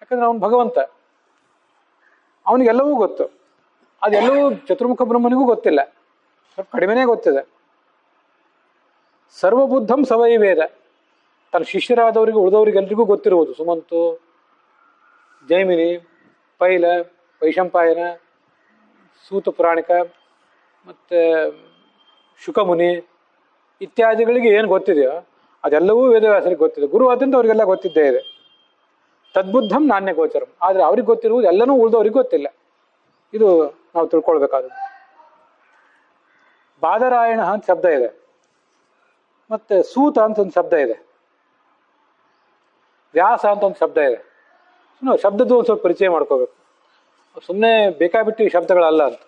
ಯಾಕಂದ್ರೆ ಅವನು ಭಗವಂತ, ಅವನಿಗೆಲ್ಲವೂ ಗೊತ್ತು. ಅದೆಲ್ಲವೂ ಚತುರ್ಮುಖ ಬ್ರಹ್ಮನಿಗೂ ಗೊತ್ತಿಲ್ಲ, ಸ್ವಲ್ಪ ಕಡಿಮೆನೇ ಗೊತ್ತಿದೆ. ಸರ್ವಬುದ್ಧಂ ಸವೈ ವೇದ, ತನ್ನ ಶಿಷ್ಯರಾದವರಿಗೆ ಉಳಿದವರಿಗೆಲ್ರಿಗೂ ಗೊತ್ತಿರುವುದು. ಸುಮಂತು, ಜೈಮಿನಿ, ಪೈಲ, ವೈಶಂಪಾಯನ, ಸೂತ ಪುರಾಣಿಕ ಮತ್ತು ಶುಕಮುನಿ ಇತ್ಯಾದಿಗಳಿಗೆ ಏನು ಗೊತ್ತಿದೆಯೋ ಅದೆಲ್ಲವೂ ವೇದವ್ಯಾಸರಿಗೆ ಗೊತ್ತಿದೆ. ಗುರು ಆದ್ದರಿಂದ ಅವರಿಗೆಲ್ಲ ಗೊತ್ತಿದ್ದೇ ಇದೆ. ತದ್ಬುದ್ಧಂ ನಾಣ್ಯ ಗೋಚರಂ, ಆದರೆ ಅವ್ರಿಗೆ ಗೊತ್ತಿರುವುದು ಎಲ್ಲನೂ ಉಳಿದವ್ರಿಗೆ ಗೊತ್ತಿಲ್ಲ. ಇದು ನಾವು ತಿಳ್ಕೊಳ್ಬೇಕಾದದ್ದು. ಬಾದರಾಯಣ ಅಂತ ಶಬ್ದ ಇದೆ, ಮತ್ತು ಸೂತ ಅಂತ ಒಂದು ಶಬ್ದ ಇದೆ, ವ್ಯಾಸ ಅಂತ ಒಂದು ಶಬ್ದ ಇದೆ. ಶಬ್ದದ್ದು ಒಂದು ಸ್ವಲ್ಪ ಪರಿಚಯ ಮಾಡ್ಕೋಬೇಕು. ಸುಮ್ಮನೆ ಬೇಕಾಬಿಟ್ಟು ಈ ಶಬ್ದಗಳಲ್ಲ ಅಂತ.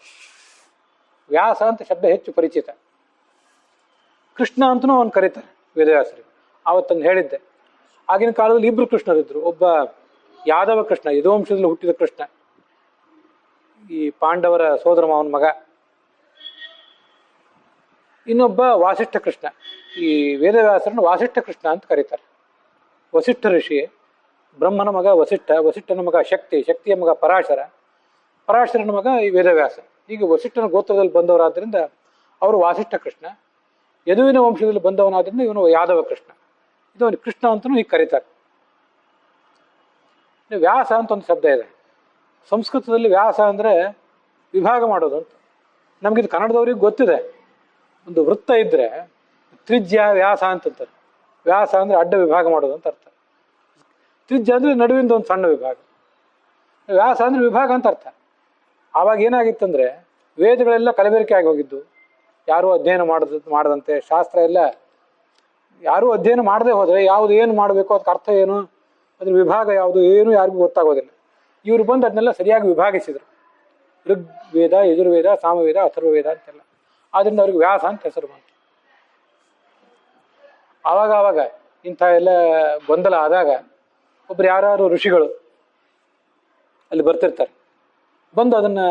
ವ್ಯಾಸ ಅಂತ ಶಬ್ದ ಹೆಚ್ಚು ಪರಿಚಿತ. ಕೃಷ್ಣ ಅಂತನೂ ಅವನು ಕರೀತಾರೆ ವೇದವ್ಯಾಸರಿಗೆ. ಆವತ್ತನ್ನು ಹೇಳಿದ್ದೆ, ಆಗಿನ ಕಾಲದಲ್ಲಿ ಇಬ್ಬರು ಕೃಷ್ಣರಿದ್ರು. ಒಬ್ಬ ಯಾದವ ಕೃಷ್ಣ, ಯದುವಂಶದಲ್ಲಿ ಹುಟ್ಟಿದ ಕೃಷ್ಣ, ಈ ಪಾಂಡವರ ಸೋದರ ಮಾವನ ಮಗ. ಇನ್ನೊಬ್ಬ ವಾಸಿಷ್ಠ ಕೃಷ್ಣ. ಈ ವೇದವ್ಯಾಸರನ್ನು ವಾಸಿಷ್ಠ ಕೃಷ್ಣ ಅಂತ ಕರೀತಾರೆ. ವಸಿಷ್ಠ ಋಷಿ, ಬ್ರಹ್ಮನ ಮಗ ವಸಿಷ್ಠ, ವಸಿಷ್ಠನ ಮಗ ಶಕ್ತಿ, ಶಕ್ತಿಯ ಮಗ ಪರಾಶರ, ಪರಾಶರನ ಮಗ ಈ ವೇದವ್ಯಾಸ. ಹೀಗೆ ವಸಿಷ್ಠನ ಗೋತ್ರದಲ್ಲಿ ಬಂದವರಾದ್ರಿಂದ ಅವರು ವಾಸಿಷ್ಠ ಕೃಷ್ಣ. ಯದುವಿನ ವಂಶದಲ್ಲಿ ಬಂದವನಾದ್ರಿಂದ ಇವನು ಯಾದವ ಕೃಷ್ಣ. ಇದು ಅವನು ಕೃಷ್ಣ ಅಂತಲೂ ಹೀಗೆ ಕರೀತಾರೆ. ವ್ಯಾಸ ಅಂತ ಒಂದು ಶಬ್ದ ಇದೆ. ಸಂಸ್ಕೃತದಲ್ಲಿ ವ್ಯಾಸ ಅಂದರೆ ವಿಭಾಗ ಮಾಡೋದು ಅಂತ. ನಮಗಿದು ಕನ್ನಡದವ್ರಿಗೆ ಗೊತ್ತಿದೆ. ಒಂದು ವೃತ್ತ ಇದ್ದರೆ ತ್ರಿಜ್ಯ ವ್ಯಾಸ ಅಂತಂತಾರೆ. ವ್ಯಾಸ ಅಂದರೆ ಅಡ್ಡ ವಿಭಾಗ ಮಾಡೋದು ಅಂತ ಅರ್ಥ. ತ್ರಿಜ್ಯ ಅಂದರೆ ನಡುವಿಂದ ಒಂದು ಸಣ್ಣ ವಿಭಾಗ. ವ್ಯಾಸ ಅಂದರೆ ವಿಭಾಗ ಅಂತ ಅರ್ಥ. ಆವಾಗ ಏನಾಗಿತ್ತಂದರೆ ವೇದಗಳೆಲ್ಲ ಕಲಬೆರಕೆ ಆಗಿ ಹೋಗಿದ್ದು. ಯಾರೂ ಅಧ್ಯಯನ ಮಾಡದಂತೆ, ಶಾಸ್ತ್ರ ಎಲ್ಲ ಯಾರೂ ಅಧ್ಯಯನ ಮಾಡದೆ ಹೋದರೆ ಯಾವುದು ಏನು ಮಾಡಬೇಕು, ಅದಕ್ಕೆ ಅರ್ಥ ಏನು, ಅದ್ರ ವಿಭಾಗ ಯಾವುದು ಏನು ಯಾರಿಗೂ ಗೊತ್ತಾಗೋದಿಲ್ಲ. ಇವರು ಬಂದು ಅದನ್ನೆಲ್ಲ ಸರಿಯಾಗಿ ವಿಭಾಗಿಸಿದರು. ಋಗ್ವೇದ, ಯಜುರ್ವೇದ, ಸಾಮವೇದ, ಅಥರ್ವವೇದ ಅಂತೆಲ್ಲ. ಆದ್ದರಿಂದ ಅವ್ರಿಗೆ ವ್ಯಾಸ ಅಂತ ಹೆಸರು ಬಂತು. ಆವಾಗ ಇಂಥ ಎಲ್ಲ ಗೊಂದಲ ಆದಾಗ ಒಬ್ರು ಯಾರು ಋಷಿಗಳು ಅಲ್ಲಿ ಬರ್ತಿರ್ತಾರೆ. ಬಂದು ಅದನ್ನು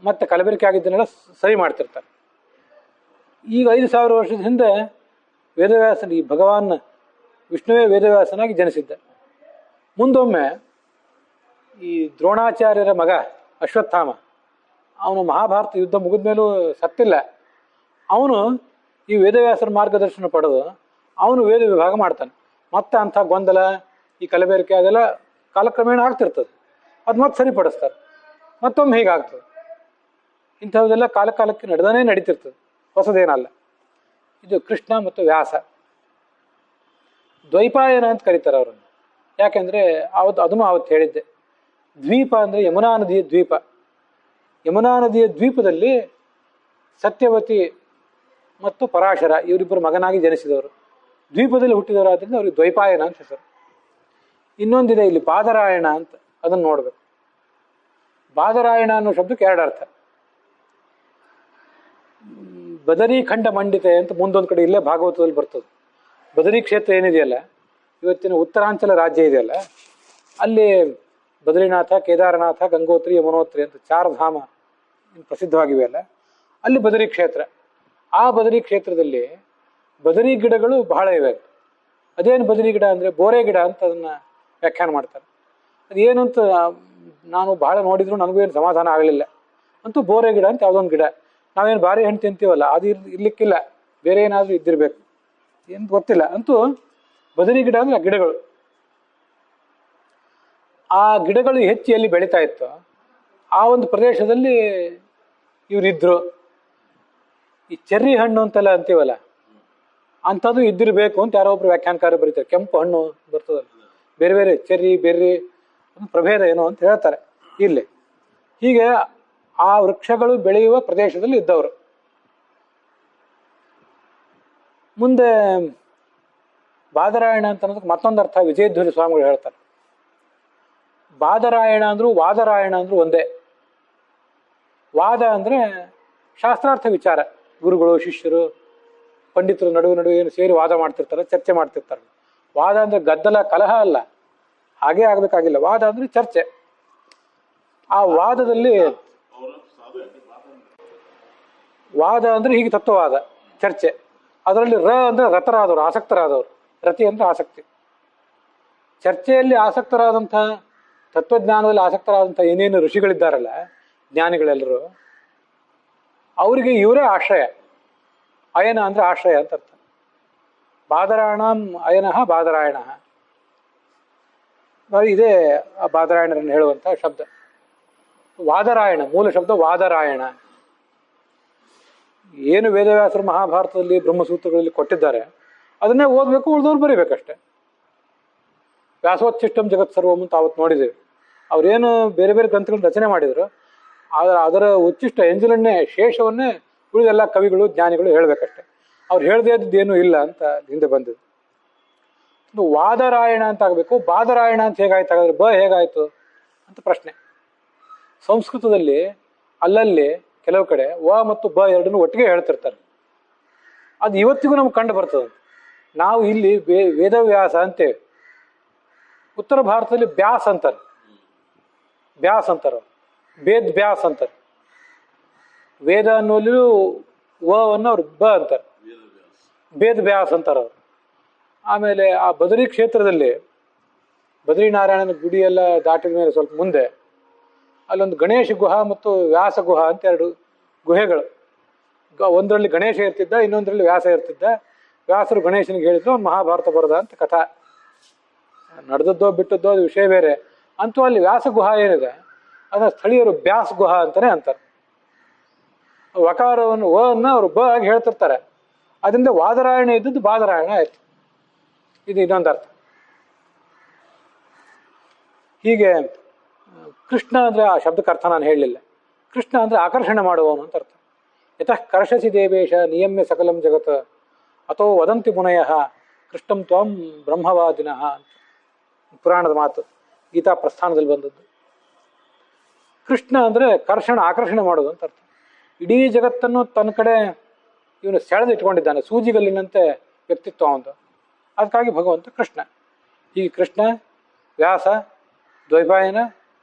ಮತ್ತೆ ಕಲಬೆರಕೆ ಆಗಿದ್ದನ್ನೆಲ್ಲ ಸರಿ ಮಾಡ್ತಿರ್ತಾರೆ. ಈಗ 5000 ವರ್ಷದ ಹಿಂದೆ ವೇದವ್ಯಾಸನ, ಈ ಭಗವಾನ್ ವಿಷ್ಣುವೇ ವೇದವ್ಯಾಸನಾಗಿ ಜನಿಸಿದ್ದ. ಮುಂದೊಮ್ಮೆ ಈ ದ್ರೋಣಾಚಾರ್ಯರ ಮಗ ಅಶ್ವತ್ಥಾಮ, ಅವನು ಮಹಾಭಾರತ ಯುದ್ಧ ಮುಗಿದ ಮೇಲೂ ಸತ್ತಿಲ್ಲ. ಅವನು ಈ ವೇದವ್ಯಾಸರ ಮಾರ್ಗದರ್ಶನ ಪಡೆದು ಅವನು ವೇದ ವಿಭಾಗ ಮಾಡ್ತಾನೆ. ಮತ್ತೆ ಅಂಥ ಗೊಂದಲ, ಈ ಕಲಬೆರಕೆ ಅದೆಲ್ಲ ಕಾಲಕ್ರಮೇಣ ಆಗ್ತಿರ್ತದೆ. ಅದು ಮತ್ತೆ ಸರಿಪಡಿಸ್ತಾರೆ. ಮತ್ತೊಮ್ಮೆ ಹೀಗಾಗ್ತದೆ. ಇಂಥದ್ದೆಲ್ಲ ಕಾಲಕ್ಕೆ ನಡೆದನೇ ನಡೀತಿರ್ತದೆ, ಹೊಸದೇನಲ್ಲ. ಇದು ಕೃಷ್ಣ ಮತ್ತು ವ್ಯಾಸ. ದ್ವೈಪಾಯನ ಅಂತ ಕರೀತಾರೆ ಅವರನ್ನು. ಯಾಕೆಂದರೆ ಅದನ್ನು ಅವತ್ತು ಹೇಳಿದ್ದೆ. ದ್ವೀಪ ಅಂದರೆ ಯಮುನಾ ನದಿಯ ದ್ವೀಪ. ಯಮುನಾ ನದಿಯ ದ್ವೀಪದಲ್ಲಿ ಸತ್ಯವತಿ ಮತ್ತು ಪರಾಶರ ಇವರಿಬ್ಬರು ಮಗನಾಗಿ ಜನಿಸಿದವರು. ದ್ವೀಪದಲ್ಲಿ ಹುಟ್ಟಿದವರಾದ್ರಿಂದ ಅವ್ರಿಗೆ ದ್ವೈಪಾಯನ ಅಂತ ಹೆಸರು. ಇನ್ನೊಂದಿದೆ ಇಲ್ಲಿ ಬಾದರಾಯಣ ಅಂತ, ಅದನ್ನು ನೋಡಬೇಕು. ಬಾದರಾಯಣ ಅನ್ನೋ ಶಬ್ದಕ್ಕೆ ಎರಡು ಅರ್ಥ. ಬದರಿ ಖಂಡ ಮಂಡಿತೆ ಅಂತ ಮುಂದೊಂದು ಕಡೆ ಇಲ್ಲೇ ಭಾಗವತದಲ್ಲಿ ಬರ್ತದೆ. ಬದರಿ ಕ್ಷೇತ್ರ ಏನಿದೆಯಲ್ಲ, ಇವತ್ತಿನ ಉತ್ತರಾಂಚಲ ರಾಜ್ಯ ಇದೆಯಲ್ಲ, ಅಲ್ಲಿ ಬದ್ರಿನಾಥ, ಕೇದಾರನಾಥ, ಗಂಗೋತ್ರಿ, ಯಮುನೋತ್ರಿ ಅಂತ 4 ಧಾಮ ಪ್ರಸಿದ್ಧವಾಗಿವೆ ಅಲ್ಲ, ಅಲ್ಲಿ ಬದರಿ ಕ್ಷೇತ್ರ. ಆ ಬದರಿ ಕ್ಷೇತ್ರದಲ್ಲಿ ಬದರಿ ಗಿಡಗಳು ಬಹಳ ಇವೆ. ಅದೇನು ಬದರಿ ಗಿಡ ಅಂದರೆ ಬೋರೆ ಗಿಡ ಅಂತ ಅದನ್ನು ವ್ಯಾಖ್ಯಾನ ಮಾಡ್ತಾರೆ. ಅದೇನು ಅಂತ ನಾನು ಬಹಳ ನೋಡಿದ್ರು ನನಗೂ ಏನು ಸಮಾಧಾನ ಆಗಲಿಲ್ಲ. ಅಂತೂ ಬೋರೆ ಗಿಡ ಅಂತ ಯಾವುದೊಂದು ಗಿಡ. ನಾವೇನು ಬಾರಿ ಹಣ್ಣು ತಿಂತೀವಲ್ಲ, ಅದು ಇರ್ಲಿಕ್ಕಿಲ್ಲ, ಬೇರೆ ಏನಾದರೂ ಇದ್ದಿರಬೇಕು, ಏನು ಗೊತ್ತಿಲ್ಲ. ಅಂತೂ ಬದರಿ ಗಿಡ ಅಂದರೆ ಆ ಗಿಡಗಳು. ಆ ಗಿಡಗಳು ಹೆಚ್ಚು ಎಲ್ಲಿ ಬೆಳೀತಾ ಇತ್ತು ಆ ಒಂದು ಪ್ರದೇಶದಲ್ಲಿ ಇವರಿದ್ದರು. ಈ ಚೆರ್ರಿ ಹಣ್ಣು ಅಂತೆಲ್ಲ ಅಂತೀವಲ್ಲ, ಅಂಥದ್ದು ಇದ್ದಿರಬೇಕು ಅಂತ ಯಾರೋ ಒಬ್ರು ವ್ಯಾಖ್ಯಾನಕಾರ ಬರೀತಾರೆ. ಕೆಂಪು ಹಣ್ಣು ಬರ್ತದಲ್ಲ, ಬೇರೆ ಬೇರೆ ಚೆರ್ರಿ, ಬೆರ್ರಿ, ಒಂದು ಪ್ರಭೇದ ಏನೋ ಅಂತ ಹೇಳ್ತಾರೆ ಇಲ್ಲಿ. ಹೀಗೆ ಆ ವೃಕ್ಷಗಳು ಬೆಳೆಯುವ ಪ್ರದೇಶದಲ್ಲಿ ಇದ್ದವರು. ಮುಂದೆ ಬಾದರಾಯಣ ಅಂತ ಅನ್ನೋದಕ್ಕೆ ಮತ್ತೊಂದು ಅರ್ಥ ವಿಜಯಧ್ವನಿ ಸ್ವಾಮಿಗಳು ಹೇಳ್ತಾರೆ. ಬಾದರಾಯಣ ಅಂದ್ರು ವಾದರಾಯಣ ಅಂದ್ರು ಒಂದೇ. ವಾದ ಅಂದರೆ ಶಾಸ್ತ್ರಾರ್ಥ ವಿಚಾರ, ಗುರುಗಳು ಶಿಷ್ಯರು ಪಂಡಿತರು ನಡುವೆ ಏನು ಸೇರಿ ವಾದ ಮಾಡ್ತಿರ್ತಾರೆ, ಚರ್ಚೆ ಮಾಡ್ತಿರ್ತಾರೆ. ವಾದ ಅಂದ್ರೆ ಗದ್ದಲ ಕಲಹ ಅಲ್ಲ, ಹಾಗೇ ಆಗ್ಬೇಕಾಗಿಲ್ಲ. ವಾದ ಅಂದ್ರೆ ಚರ್ಚೆ. ಆ ವಾದದಲ್ಲಿ ವಾದ ಅಂದ್ರೆ ಹೀಗೆ ತತ್ವವಾದ ಚರ್ಚೆ. ಅದರಲ್ಲಿ ಅಂದ್ರೆ ರತರಾದವರು, ಆಸಕ್ತರಾದವರು. ರತಿ ಅಂದ್ರೆ ಆಸಕ್ತಿ. ಚರ್ಚೆಯಲ್ಲಿ ಆಸಕ್ತರಾದಂಥ, ತತ್ವಜ್ಞಾನದಲ್ಲಿ ಆಸಕ್ತರಾದಂಥ ಏನೇನು ಋಷಿಗಳಿದ್ದಾರಲ್ಲ, ಜ್ಞಾನಿಗಳೆಲ್ಲರೂ, ಅವರಿಗೆ ಇವರೇ ಆಶ್ರಯ. ಅಯನ ಅಂದ್ರೆ ಆಶ್ರಯ ಅಂತ ಅರ್ಥ. ಬಾದರಾಯಣ ಅಯನಃ ಬಾದರಾಯಣ, ಇದೇ ಬಾದರಾಯಣರನ್ನು ಹೇಳುವಂಥ ಶಬ್ದ. ವಾದರಾಯಣ ಮೂಲ ಶಬ್ದ ವಾದರಾಯಣ. ಏನು ವೇದವ್ಯಾಸರು ಮಹಾಭಾರತದಲ್ಲಿ ಬ್ರಹ್ಮಸೂತ್ರಗಳಲ್ಲಿ ಕೊಟ್ಟಿದ್ದಾರೆ ಅದನ್ನೇ ಓದಬೇಕು, ಉಳಿದವ್ರು ಬರೀಬೇಕಷ್ಟೆ. ವ್ಯಾಸೋಚ್ಛಿಷ್ಟಂ ಜಗತ್ ಸರ್ವಂ ಅಂತ ಅವತ್ತು ನೋಡಿದ್ದೇವೆ. ಅವ್ರೇನು ಬೇರೆ ಬೇರೆ ಗ್ರಂಥಗಳನ್ನ ರಚನೆ ಮಾಡಿದ್ರು, ಅದರ ಉಚ್ಚಿಷ್ಟ ಎಂಜಲನ್ನೇ, ಶೇಷವನ್ನೇ ಉಳಿದೆಲ್ಲ ಕವಿಗಳು ಜ್ಞಾನಿಗಳು ಹೇಳಬೇಕಷ್ಟೆ. ಅವ್ರು ಹೇಳದೇ ಇದ್ದೇನೂ ಇಲ್ಲ ಅಂತ ಹಿಂದೆ ಬಂದಿದ್ದು. ವಾದರಾಯಣ ಅಂತ ಆಗಬೇಕು. ಬಾದರಾಯಣ ಅಂತ ಹೇಗಾಯ್ತು ಹಾಗಾದ್ರೆ? ಬ ಹೇಗಾಯ್ತು ಅಂತ ಪ್ರಶ್ನೆ. ಸಂಸ್ಕೃತದಲ್ಲಿ ಅಲ್ಲಲ್ಲಿ ಕೆಲವು ಕಡೆ ವ ಮತ್ತು ಬ ಎರಡನ್ನೂ ಒಟ್ಟಿಗೆ ಹೇಳ್ತಿರ್ತಾರೆ. ಅದು ಇವತ್ತಿಗೂ ನಮ್ಗೆ ಕಂಡು ಬರ್ತದೆ. ನಾವು ಇಲ್ಲಿ ವೇದವ್ಯಾಸ ಅಂತೇವೆ, ಉತ್ತರ ಭಾರತದಲ್ಲಿ ಬ್ಯಾಸ್ ಅಂತಾರೆ, ಬ್ಯಾಸ್ ಅಂತಾರೆ, ವೇದ್ ಬ್ಯಾಸ್ ಅಂತಾರೆ. ವೇದ ಅನ್ನೋಲ್ಲೂ ವವನ್ನು ಅವ್ರು ಬ ಅಂತಾರೆ, ವೇದ್ ಬ್ಯಾಸ್ ಅಂತಾರೆ ಅವರು. ಆಮೇಲೆ ಆ ಬದರಿ ಕ್ಷೇತ್ರದಲ್ಲಿ, ಬದ್ರಿನಾರಾಯಣನ ಗುಡಿ ಎಲ್ಲ ದಾಟಿದ ಮೇಲೆ ಸ್ವಲ್ಪ ಮುಂದೆ ಅಲ್ಲೊಂದು ಗಣೇಶ ಗುಹಾ ಮತ್ತು ವ್ಯಾಸ ಗುಹಾ ಅಂತ ಎರಡು ಗುಹೆಗಳು. ಒಂದರಲ್ಲಿ ಗಣೇಶ ಇರ್ತಿದ್ದ, ಇನ್ನೊಂದರಲ್ಲಿ ವ್ಯಾಸ ಇರ್ತಿದ್ದ. ವ್ಯಾಸರು ಗಣೇಶನಿಗೆ ಹೇಳಿದ್ರು, ಅವ್ನು ಮಹಾಭಾರತ ಬರದ ಅಂತ ಕಥಾ. ನಡೆದದ್ದೋ ಬಿಟ್ಟದ್ದೋ ಅದು ವಿಷಯ ಬೇರೆ. ಅಂತೂ ಅಲ್ಲಿ ವ್ಯಾಸ ಗುಹಾ ಏನಿದೆ ಅದನ್ನ ಸ್ಥಳೀಯರು ಬ್ಯಾಸ್ ಗುಹಾ ಅಂತಾನೆ ಅಂತಾರೆ. ವಕಾರವನ್ನು ವ ಅನ್ನ ಅವರು ಬ ಆಗಿ ಹೇಳ್ತಿರ್ತಾರೆ. ಅದರಿಂದ ವಾದರಾಯಣ ಇದ್ದದ್ದು ಬಾದರಾಯಣ ಆಯ್ತು. ಇದು ಇನ್ನೊಂದು ಅರ್ಥ. ಹೀಗೆ ಕೃಷ್ಣ ಅಂದ್ರೆ ಆ ಶಬ್ದಕ್ಕೆ ಅರ್ಥ ನಾನು ಹೇಳಲಿಲ್ಲ. ಕೃಷ್ಣ ಅಂದ್ರೆ ಆಕರ್ಷಣೆ ಮಾಡುವವನು ಅಂತ ಅರ್ಥ. ಯತಃ ಕರ್ಷಸಿ ದೇವೇಶ ನಿಯಮ್ಯ ಸಕಲಂ ಜಗತ್ ಅಥೋ ವದಂತಿ ಮುನಯ ಕೃಷ್ಣಂ ತ್ವಂ ಬ್ರಹ್ಮವಾದಿನಃ ಅಂತ ಪುರಾಣದ ಮಾತು, ಗೀತಾ ಪ್ರಸ್ಥಾನದಲ್ಲಿ ಬಂದದ್ದು. ಕೃಷ್ಣ ಅಂದ್ರೆ ಕರ್ಷಣ, ಆಕರ್ಷಣೆ ಮಾಡೋದು ಅಂತ ಅರ್ಥ. ಇಡೀ ಜಗತ್ತನ್ನು ತನ್ನ ಕಡೆ ಇವನು ಸೆಳೆದಿಟ್ಕೊಂಡಿದ್ದಾನೆ, ಸೂಜಿಗಲ್ಲಿನಂತೆ ವ್ಯಕ್ತಿತ್ವ ಅವನು. ಅದಕ್ಕಾಗಿ ಭಗವಂತ ಕೃಷ್ಣ. ಹೀಗೆ ಕೃಷ್ಣ, ವ್ಯಾಸ, ದ್ವೈಪಾಯನ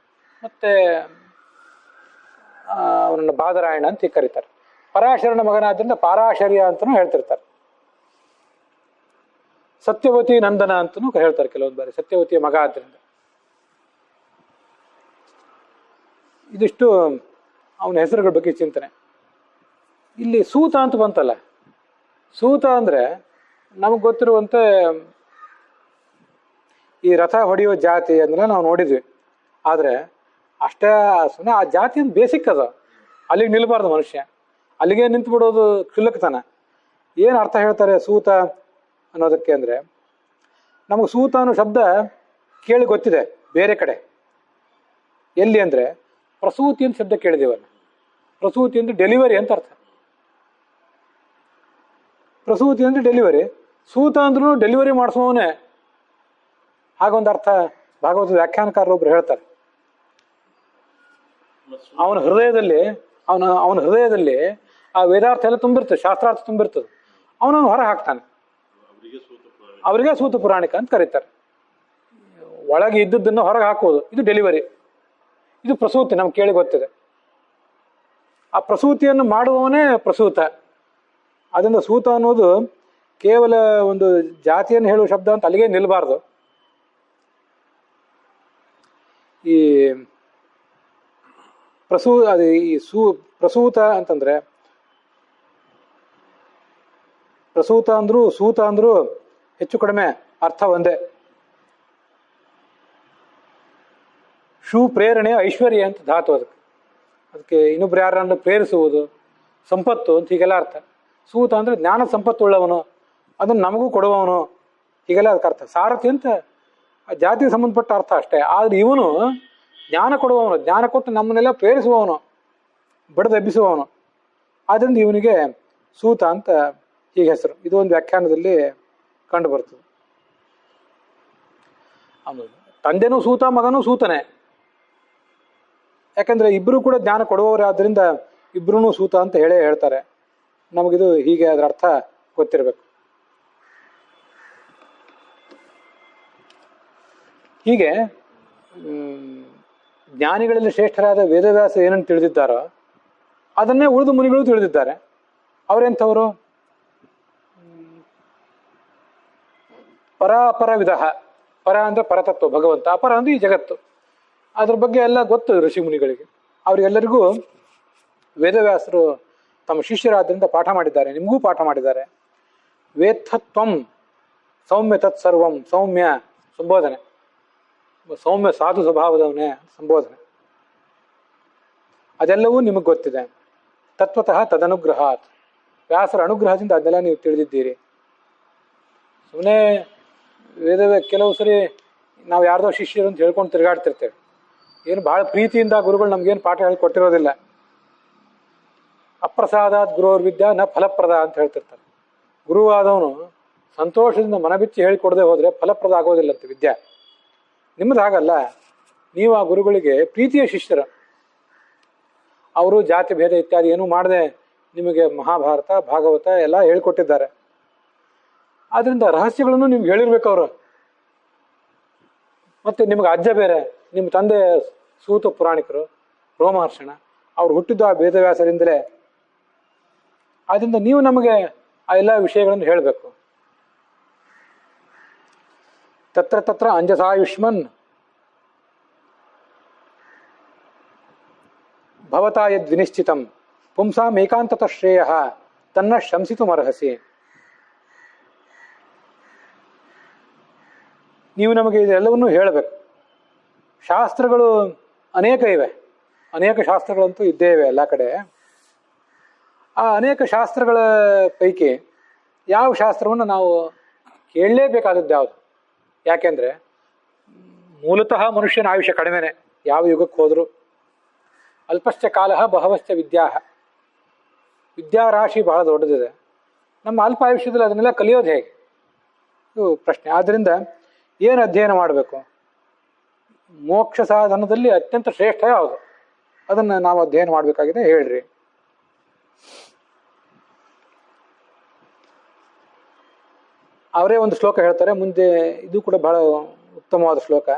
ಮತ್ತೆ ಅವನನ್ನು ಬಾದರಾಯಣ ಅಂತ ಕರೀತಾರೆ. ಪರಾಶರನ ಮಗನಾದ್ರಿಂದ ಪಾರಾಶರ್ಯ ಅಂತಲೂ ಹೇಳ್ತಿರ್ತಾರೆ. ಸತ್ಯವತಿ ನಂದನ ಅಂತಲೂ ಹೇಳ್ತಾರೆ ಕೆಲವೊಂದು ಬಾರಿ, ಸತ್ಯವತಿಯ ಮಗ ಆದ್ರಿಂದ. ಇದಿಷ್ಟು ಅವನ ಹೆಸರುಗಳ ಬಗ್ಗೆ ಚಿಂತನೆ. ಇಲ್ಲಿ ಸೂತ ಅಂತ ಬಂತಲ್ಲ, ಸೂತ ಅಂದ್ರೆ ನಮಗೆ ಗೊತ್ತಿರುವಂತೆ ಈ ರಥ ಹೊಡೆಯುವ ಜಾತಿ ಅಂದ್ರೆ ನಾವು ನೋಡಿದ್ವಿ. ಆದರೆ ಅಷ್ಟೇ ಸುಮ್ಮನೆ ಆ ಜಾತಿ ಬೇಸಿಕ್ ಅದು, ಅಲ್ಲಿಗೆ ನಿಲ್ಬಾರ್ದು ಮನುಷ್ಯ, ಅಲ್ಲಿಗೆ ನಿಂತು ಬಿಡೋದು ಕ್ಷುಲ್ಲಕತನ. ಏನು ಅರ್ಥ ಹೇಳ್ತಾರೆ ಸೂತ ಅನ್ನೋದಕ್ಕೆ ಅಂದರೆ, ನಮಗೆ ಸೂತ ಅನ್ನೋ ಶಬ್ದ ಕೇಳಿ ಗೊತ್ತಿದೆ ಬೇರೆ ಕಡೆ. ಎಲ್ಲಿ ಅಂದರೆ ಪ್ರಸೂತಿ ಅಂತ ಶಬ್ದ ಕೇಳಿದೇವಲ್ಲ. ಪ್ರಸೂತಿ ಅಂದರೆ ಡೆಲಿವರಿ ಅಂತ ಅರ್ಥ. ಪ್ರಸೂತಿ ಅಂದರೆ ಡೆಲಿವರಿ. ಸೂತ ಅಂದ್ರೂ ಡೆಲಿವರಿ ಮಾಡಿಸುವವನೇ, ಹಾಗೊಂದು ಅರ್ಥ ಭಾಗವತದ ವ್ಯಾಖ್ಯಾನಕಾರರೊಬ್ರು ಹೇಳ್ತಾರೆ. ಅವನ ಹೃದಯದಲ್ಲಿ ಆ ವೇದಾರ್ಥ ಎಲ್ಲ ತುಂಬಿರ್ತದೆ, ಶಾಸ್ತ್ರಾರ್ಥ ತುಂಬಿರ್ತದೆ. ಅವನವನು ಹೊರ ಹಾಕ್ತಾನೆ. ಅವರಿಗೆ ಸೂತ ಪುರಾಣಿಕ ಅಂತ ಕರೀತಾರೆ. ಒಳಗೆ ಇದ್ದದ್ದನ್ನು ಹೊರಗೆ ಹಾಕೋದು, ಇದು ಡೆಲಿವರಿ. ಇದು ಪ್ರಸೂತಿ, ನಮ್ಗೆ ಕೇಳಿ ಗೊತ್ತಿದೆ. ಆ ಪ್ರಸೂತಿಯನ್ನು ಮಾಡುವವನೇ ಪ್ರಸೂತ. ಅದರಿಂದ ಸೂತ ಅನ್ನೋದು ಕೇವಲ ಒಂದು ಜಾತಿಯನ್ನು ಹೇಳುವ ಶಬ್ದ ಅಂತ ಅಲ್ಲಿಗೆ ನಿಲ್ಬಾರ್ದು. ಈ ಪ್ರಸೂತ ಅಂತಂದ್ರೆ, ಪ್ರಸೂತ ಅಂದ್ರು ಸೂತ ಅಂದ್ರು ಹೆಚ್ಚು ಕಡಿಮೆ ಅರ್ಥ ಒಂದೇ. ಶೂ ಪ್ರೇರಣೆ, ಐಶ್ವರ್ಯ ಅಂತ ಧಾತು. ಅದಕ್ಕೆ ಇನ್ನೊಬ್ರು ಯಾರನ್ನು ಪ್ರೇರಿಸುವುದು, ಸಂಪತ್ತು ಅಂತ ಹೀಗೆಲ್ಲ ಅರ್ಥ. ಸೂತ ಅಂದ್ರೆ ಜ್ಞಾನ ಸಂಪತ್ತುಳ್ಳವನು, ಅದನ್ನು ನಮಗೂ ಕೊಡುವವನು, ಹೀಗೆಲ್ಲ ಅದಕ್ಕೆ ಅರ್ಥ. ಸಾರಥಿ ಅಂತ ಜಾತಿಗೆ ಸಂಬಂಧಪಟ್ಟ ಅರ್ಥ ಅಷ್ಟೇ. ಆದ್ರೆ ಇವನು ಜ್ಞಾನ ಕೊಡುವವನು, ಜ್ಞಾನ ಕೊಟ್ಟು ನಮ್ಮನ್ನೆಲ್ಲ ಪ್ರೇರಿಸುವವನು, ಬಡದೆಬ್ಬಿಸುವವನು. ಆದ್ದರಿಂದ ಇವನಿಗೆ ಸೂತ ಅಂತ ಹೀಗೆ ಹೆಸರು. ಇದು ಒಂದು ವ್ಯಾಖ್ಯಾನದಲ್ಲಿ ಕಂಡು ಬರ್ತದೆ. ಅವನು ತಂದೆನೂ ಸೂತ, ಮಗನೂ ಸೂತನೇ. ಯಾಕಂದ್ರೆ ಇಬ್ಬರು ಕೂಡ ಜ್ಞಾನ ಕೊಡುವವರೇ, ಆದ್ದರಿಂದ ಇಬ್ರು ಸೂತ ಅಂತ ಹೇಳ್ತಾರೆ. ನಮಗಿದು ಹೀಗೆ ಅದರ ಅರ್ಥ ಗೊತ್ತಿರಬೇಕು. ಹೀಗೆ ಜ್ಞಾನಿಗಳಲ್ಲಿ ಶ್ರೇಷ್ಠರಾದ ವೇದವ್ಯಾಸ ಏನನ್ನು ತಿಳಿದಿದ್ದಾರೋ ಅದನ್ನೇ ಉಳಿದು ಮುನಿಗಳು ತಿಳಿದಿದ್ದಾರೆ. ಅವರೆಂಥವರು? ಪರಾಪರ ವಿಧ. ಪರ ಅಂದರೆ ಪರತತ್ವ ಭಗವಂತ, ಅಪರ ಅಂದರೆ ಈ ಜಗತ್ತು. ಅದ್ರ ಬಗ್ಗೆ ಎಲ್ಲ ಗೊತ್ತು ಋಷಿ ಮುನಿಗಳಿಗೆ. ಅವರಿಗೆಲ್ಲರಿಗೂ ವೇದವ್ಯಾಸರು ತಮ್ಮ ಶಿಷ್ಯರಾದ್ರಿಂದ ಪಾಠ ಮಾಡಿದ್ದಾರೆ, ನಿಮಗೂ ಪಾಠ ಮಾಡಿದ್ದಾರೆ. ವೇತ್ತತ್ವಂ ಸೌಮ್ಯ ತತ್ಸರ್ವಂ, ಸೌಮ್ಯ ಸಂಬೋಧನೆ, ಸೌಮ್ಯ ಸಾಧು ಸ್ವಭಾವದವನೇ ಸಂಬೋಧನೆ, ಅದೆಲ್ಲವೂ ನಿಮಗೆ ಗೊತ್ತಿದೆ. ತತ್ವತಃ ತದನುಗ್ರಹಾತ್, ವ್ಯಾಸರ ಅನುಗ್ರಹದಿಂದ ಅದೆಲ್ಲ ನೀವು ತಿಳಿದಿದ್ದೀರಿ. ಸುಮ್ಮನೆ ಕೆಲವು ಸರಿ ನಾವು ಯಾರ್ದೋ ಶಿಷ್ಯರು ಅಂತ ಹೇಳ್ಕೊಂಡು ತಿರುಗಾಡ್ತಿರ್ತೇವೆ. ಏನು ಭಾಳ ಪ್ರೀತಿಯಿಂದ ಗುರುಗಳು ನಮ್ಗೇನು ಪಾಠ ಹೇಳಿಕೊಟ್ಟಿರೋದಿಲ್ಲ. ಅಪ್ರಸಾದಾತ್ ಗುರುವ್ರ ವಿದ್ಯಾ ನ ಫಲಪ್ರದ ಅಂತ ಹೇಳ್ತಿರ್ತಾರೆ. ಗುರುವಾದವನು ಸಂತೋಷದಿಂದ ಮನಬಿಚ್ಚಿ ಹೇಳಿಕೊಡದೆ ಹೋದರೆ ಫಲಪ್ರದ ಆಗೋದಿಲ್ಲಂತೆ ವಿದ್ಯೆ. ನಿಮ್ಮದು ಹಾಗಲ್ಲ, ನೀವು ಆ ಗುರುಗಳಿಗೆ ಪ್ರೀತಿಯ ಶಿಷ್ಯರು. ಅವರು ಜಾತಿ ಭೇದ ಇತ್ಯಾದಿ ಏನೂ ಮಾಡದೆ ನಿಮಗೆ ಮಹಾಭಾರತ ಭಾಗವತ ಎಲ್ಲ ಹೇಳಿಕೊಟ್ಟಿದ್ದಾರೆ. ಆದ್ರಿಂದ ರಹಸ್ಯಗಳನ್ನು ನಿಮ್ಗೆ ಹೇಳಿರ್ಬೇಕು ಅವರು. ಮತ್ತೆ ನಿಮ್ಗೆ ಅಜ್ಜ ಬೇರೆ, ನಿಮ್ಮ ತಂದೆ ಸೂತ ಪುರಾಣಿಕರು, ರೋಮಹರ್ಷಣ, ಅವ್ರು ಹುಟ್ಟಿದ್ದು ಆ ವೇದವ್ಯಾಸರಿಂದಲೇ. ಆದ್ರಿಂದ ನೀವು ನಮಗೆ ಆ ಎಲ್ಲ ವಿಷಯಗಳನ್ನು ಹೇಳಬೇಕು. ತತ್ರ ತತ್ರ ಅಂಜಸಾಯುಷ್ಮನ್ ಭವತಾ ಯದ್ ವಿನಿಶ್ಚಿತಂ ಪುಂಸಾಂ ಏಕಾಂತತ ಶ್ರೇಯ ತನ್ನ ಶಂಸಿತುಮರ್ಹಸಿ. ನೀವು ನಮಗೆ ಇದೆಲ್ಲವನ್ನೂ ಹೇಳಬೇಕು. ಶಾಸ್ತ್ರಗಳು ಅನೇಕ ಇವೆ, ಅನೇಕ ಶಾಸ್ತ್ರಗಳಂತೂ ಇದ್ದೇ ಇವೆ ಎಲ್ಲ ಕಡೆ. ಆ ಅನೇಕ ಶಾಸ್ತ್ರಗಳ ಪೈಕಿ ಯಾವ ಶಾಸ್ತ್ರವನ್ನು ನಾವು ಕೇಳಲೇಬೇಕಾದದ್ದು ಯಾವುದು? ಯಾಕೆಂದರೆ ಮೂಲತಃ ಮನುಷ್ಯನ ಆಯುಷ್ಯ ಕಡಿಮೆನೆ, ಯಾವ ಯುಗಕ್ಕೆ ಹೋದರೂ. ಅಲ್ಪಶ್ಚ ಕಾಲ ಬಹವಶ್ಚ ವಿದ್ಯಾರಾಶಿ ಬಹಳ ದೊಡ್ಡದಿದೆ. ನಮ್ಮ ಅಲ್ಪ ಆಯುಷ್ಯದಲ್ಲಿ ಅದನ್ನೆಲ್ಲ ಕಲಿಯೋದು ಹೇಗೆ? ಇದು ಪ್ರಶ್ನೆ. ಆದ್ದರಿಂದ ಏನು ಅಧ್ಯಯನ ಮಾಡಬೇಕು? ಮೋಕ್ಷ ಸಾಧನದಲ್ಲಿ ಅತ್ಯಂತ ಶ್ರೇಷ್ಠ ಯಾವುದು? ಅದನ್ನು ನಾವು ಅಧ್ಯಯನ ಮಾಡಬೇಕಾಗಿದೆ, ಹೇಳ್ರಿ. ಅವರೇ ಒಂದು ಶ್ಲೋಕ ಹೇಳ್ತಾರೆ ಮುಂದೆ, ಇದು ಕೂಡ ಬಹಳ ಉತ್ತಮವಾದ ಶ್ಲೋಕ.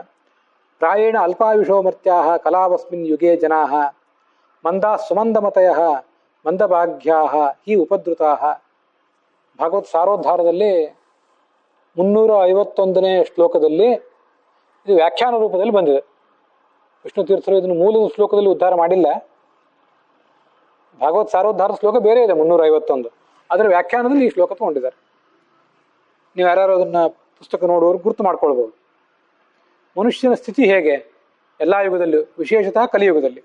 ಪ್ರಾಯೇಣ ಅಲ್ಪಾಯುಷೋ ಮರ್ತ್ಯಾಃ ಕಲಾವಸ್ಮಿನ್ ಯುಗೇ ಜನಾಃ ಮಂದಾ ಸುಮಂದಮತಯಃ ಮಂದಭಾಗ್ಯಾಃ ಹಿ ಉಪದ್ರುತಾಃ. ಭಾಗವತ್ ಸಾರೋದ್ಧಾರದಲ್ಲಿ 351ನೇ ಶ್ಲೋಕದಲ್ಲಿ ಇದು ವ್ಯಾಖ್ಯಾನ ರೂಪದಲ್ಲಿ ಬಂದಿದೆ. ವಿಷ್ಣು ತೀರ್ಥರು ಇದನ್ನು ಮೂಲ ಶ್ಲೋಕದಲ್ಲಿ ಉದ್ಧಾರ ಮಾಡಿಲ್ಲ. ಭಾಗವತ್ ಸಾರೋದ್ಧಾರದ ಶ್ಲೋಕ ಬೇರೆ ಇದೆ 351, ಅದರ ವ್ಯಾಖ್ಯಾನದಲ್ಲಿ ಈ ಶ್ಲೋಕ ತಗೊಂಡಿದ್ದಾರೆ. ನೀವು ಯಾರು ಅದನ್ನ ಪುಸ್ತಕ ನೋಡುವವರು ಗುರುತು ಮಾಡ್ಕೊಳ್ಬೋದು. ಮನುಷ್ಯನ ಸ್ಥಿತಿ ಹೇಗೆ ಎಲ್ಲ ಯುಗದಲ್ಲೂ, ವಿಶೇಷತಃ ಕಲಿಯುಗದಲ್ಲಿ.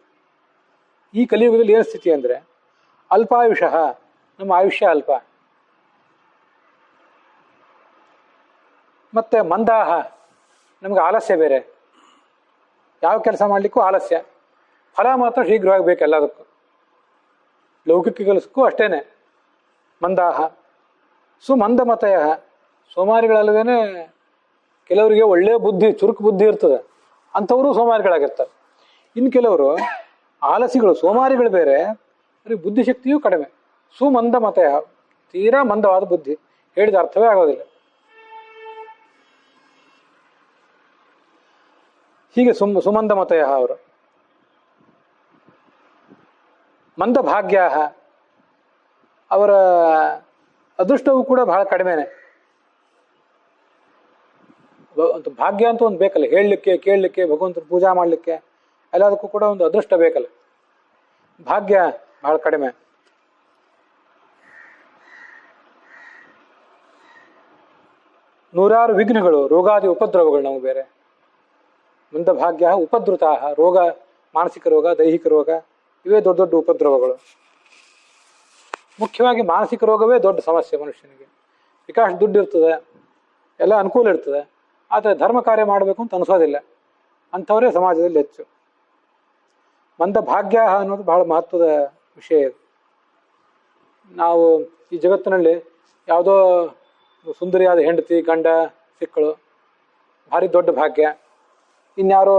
ಈ ಕಲಿಯುಗದಲ್ಲಿ ಏನು ಸ್ಥಿತಿ ಅಂದರೆ ಅಲ್ಪಾಯುಷಃ, ನಮ್ಮ ಆಯುಷ್ಯ ಅಲ್ಪ. ಮತ್ತೆ ಮಂದಾಹ, ನಮ್ಗೆ ಆಲಸ್ಯ ಬೇರೆ, ಯಾವ ಕೆಲಸ ಮಾಡಲಿಕ್ಕೂ ಆಲಸ್ಯ. ಫಲ ಮಾತ್ರ ಶೀಘ್ರವಾಗಿ ಬೇಕು ಎಲ್ಲದಕ್ಕೂ, ಲೌಕಿಕ ಕೆಲಸಕ್ಕೂ ಅಷ್ಟೇನೆ. ಮಂದಾಹ ಸುಮಂದಮತಯ, ಸೋಮಾರಿಗಳಲ್ಲದೇನೆ ಕೆಲವರಿಗೆ ಒಳ್ಳೆಯ ಬುದ್ಧಿ, ಚುರುಕು ಬುದ್ಧಿ ಇರ್ತದೆ, ಅಂಥವರು ಸೋಮಾರಿಗಳಾಗಿರ್ತಾರೆ. ಇನ್ನು ಕೆಲವರು ಆಲಸಿಗಳು, ಸೋಮಾರಿಗಳು ಬೇರೆ, ಅವ್ರಿಗೆ ಬುದ್ಧಿಶಕ್ತಿಯೂ ಕಡಿಮೆ. ಸುಮಂದಮತಯ, ತೀರಾ ಮಂದವಾದ ಬುದ್ಧಿ, ಹೇಳಿದ ಅರ್ಥವೇ ಆಗೋದಿಲ್ಲ. ಹೀಗೆ ಸುಮಂದಮತಯ ಅವರು. ಮಂದಭಾಗ್ಯ, ಅವರ ಅದೃಷ್ಟವೂ ಕೂಡ ಬಹಳ ಕಡಿಮೆನೆ. ಭಾಗ್ಯ ಅಂತ ಒಂದು ಬೇಕಲ್ಲ, ಹೇಳಲಿಕ್ಕೆ, ಕೇಳಲಿಕ್ಕೆ, ಭಗವಂತನ ಪೂಜಾ ಮಾಡಲಿಕ್ಕೆ ಎಲ್ಲದಕ್ಕೂ ಕೂಡ ಒಂದು ಅದೃಷ್ಟ ಬೇಕಲ್ಲ. ಭಾಗ್ಯ ಬಹಳ ಕಡಿಮೆ. ನೂರಾರು ವಿಘ್ನಗಳು, ರೋಗಾದಿ ಉಪದ್ರವಗಳು ನಾವು ಬೇರೆ. ಮಂದಭಾಗ್ಯ ಉಪದ್ರುತಾ, ರೋಗ, ಮಾನಸಿಕ ರೋಗ, ದೈಹಿಕ ರೋಗ, ಇವೇ ದೊಡ್ಡ ದೊಡ್ಡ ಉಪದ್ರವಗಳು. ಮುಖ್ಯವಾಗಿ ಮಾನಸಿಕ ರೋಗವೇ ದೊಡ್ಡ ಸಮಸ್ಯೆ ಮನುಷ್ಯನಿಗೆ. ವಿಕಾಸ ದುಡ್ಡು ಇರ್ತದೆ, ಎಲ್ಲ ಅನುಕೂಲ ಇರ್ತದೆ, ಆದರೆ ಧರ್ಮ ಕಾರ್ಯ ಮಾಡಬೇಕು ಅಂತ ಅನಿಸೋದಿಲ್ಲ. ಅಂಥವರೇ ಸಮಾಜದಲ್ಲಿ ಹೆಚ್ಚು. ಮಂದಭಾಗ್ಯ ಅನ್ನೋದು ಬಹಳ ಮಹತ್ವದ ವಿಷಯ ಇದು. ನಾವು ಈ ಜಗತ್ತಿನಲ್ಲಿ ಯಾವುದೋ ಸುಂದರಿಯಾದ ಹೆಂಡತಿ, ಗಂಡ ಸಿಕ್ಕಳು, ಭಾರಿ ದೊಡ್ಡ ಭಾಗ್ಯ. ಇನ್ಯಾರೋ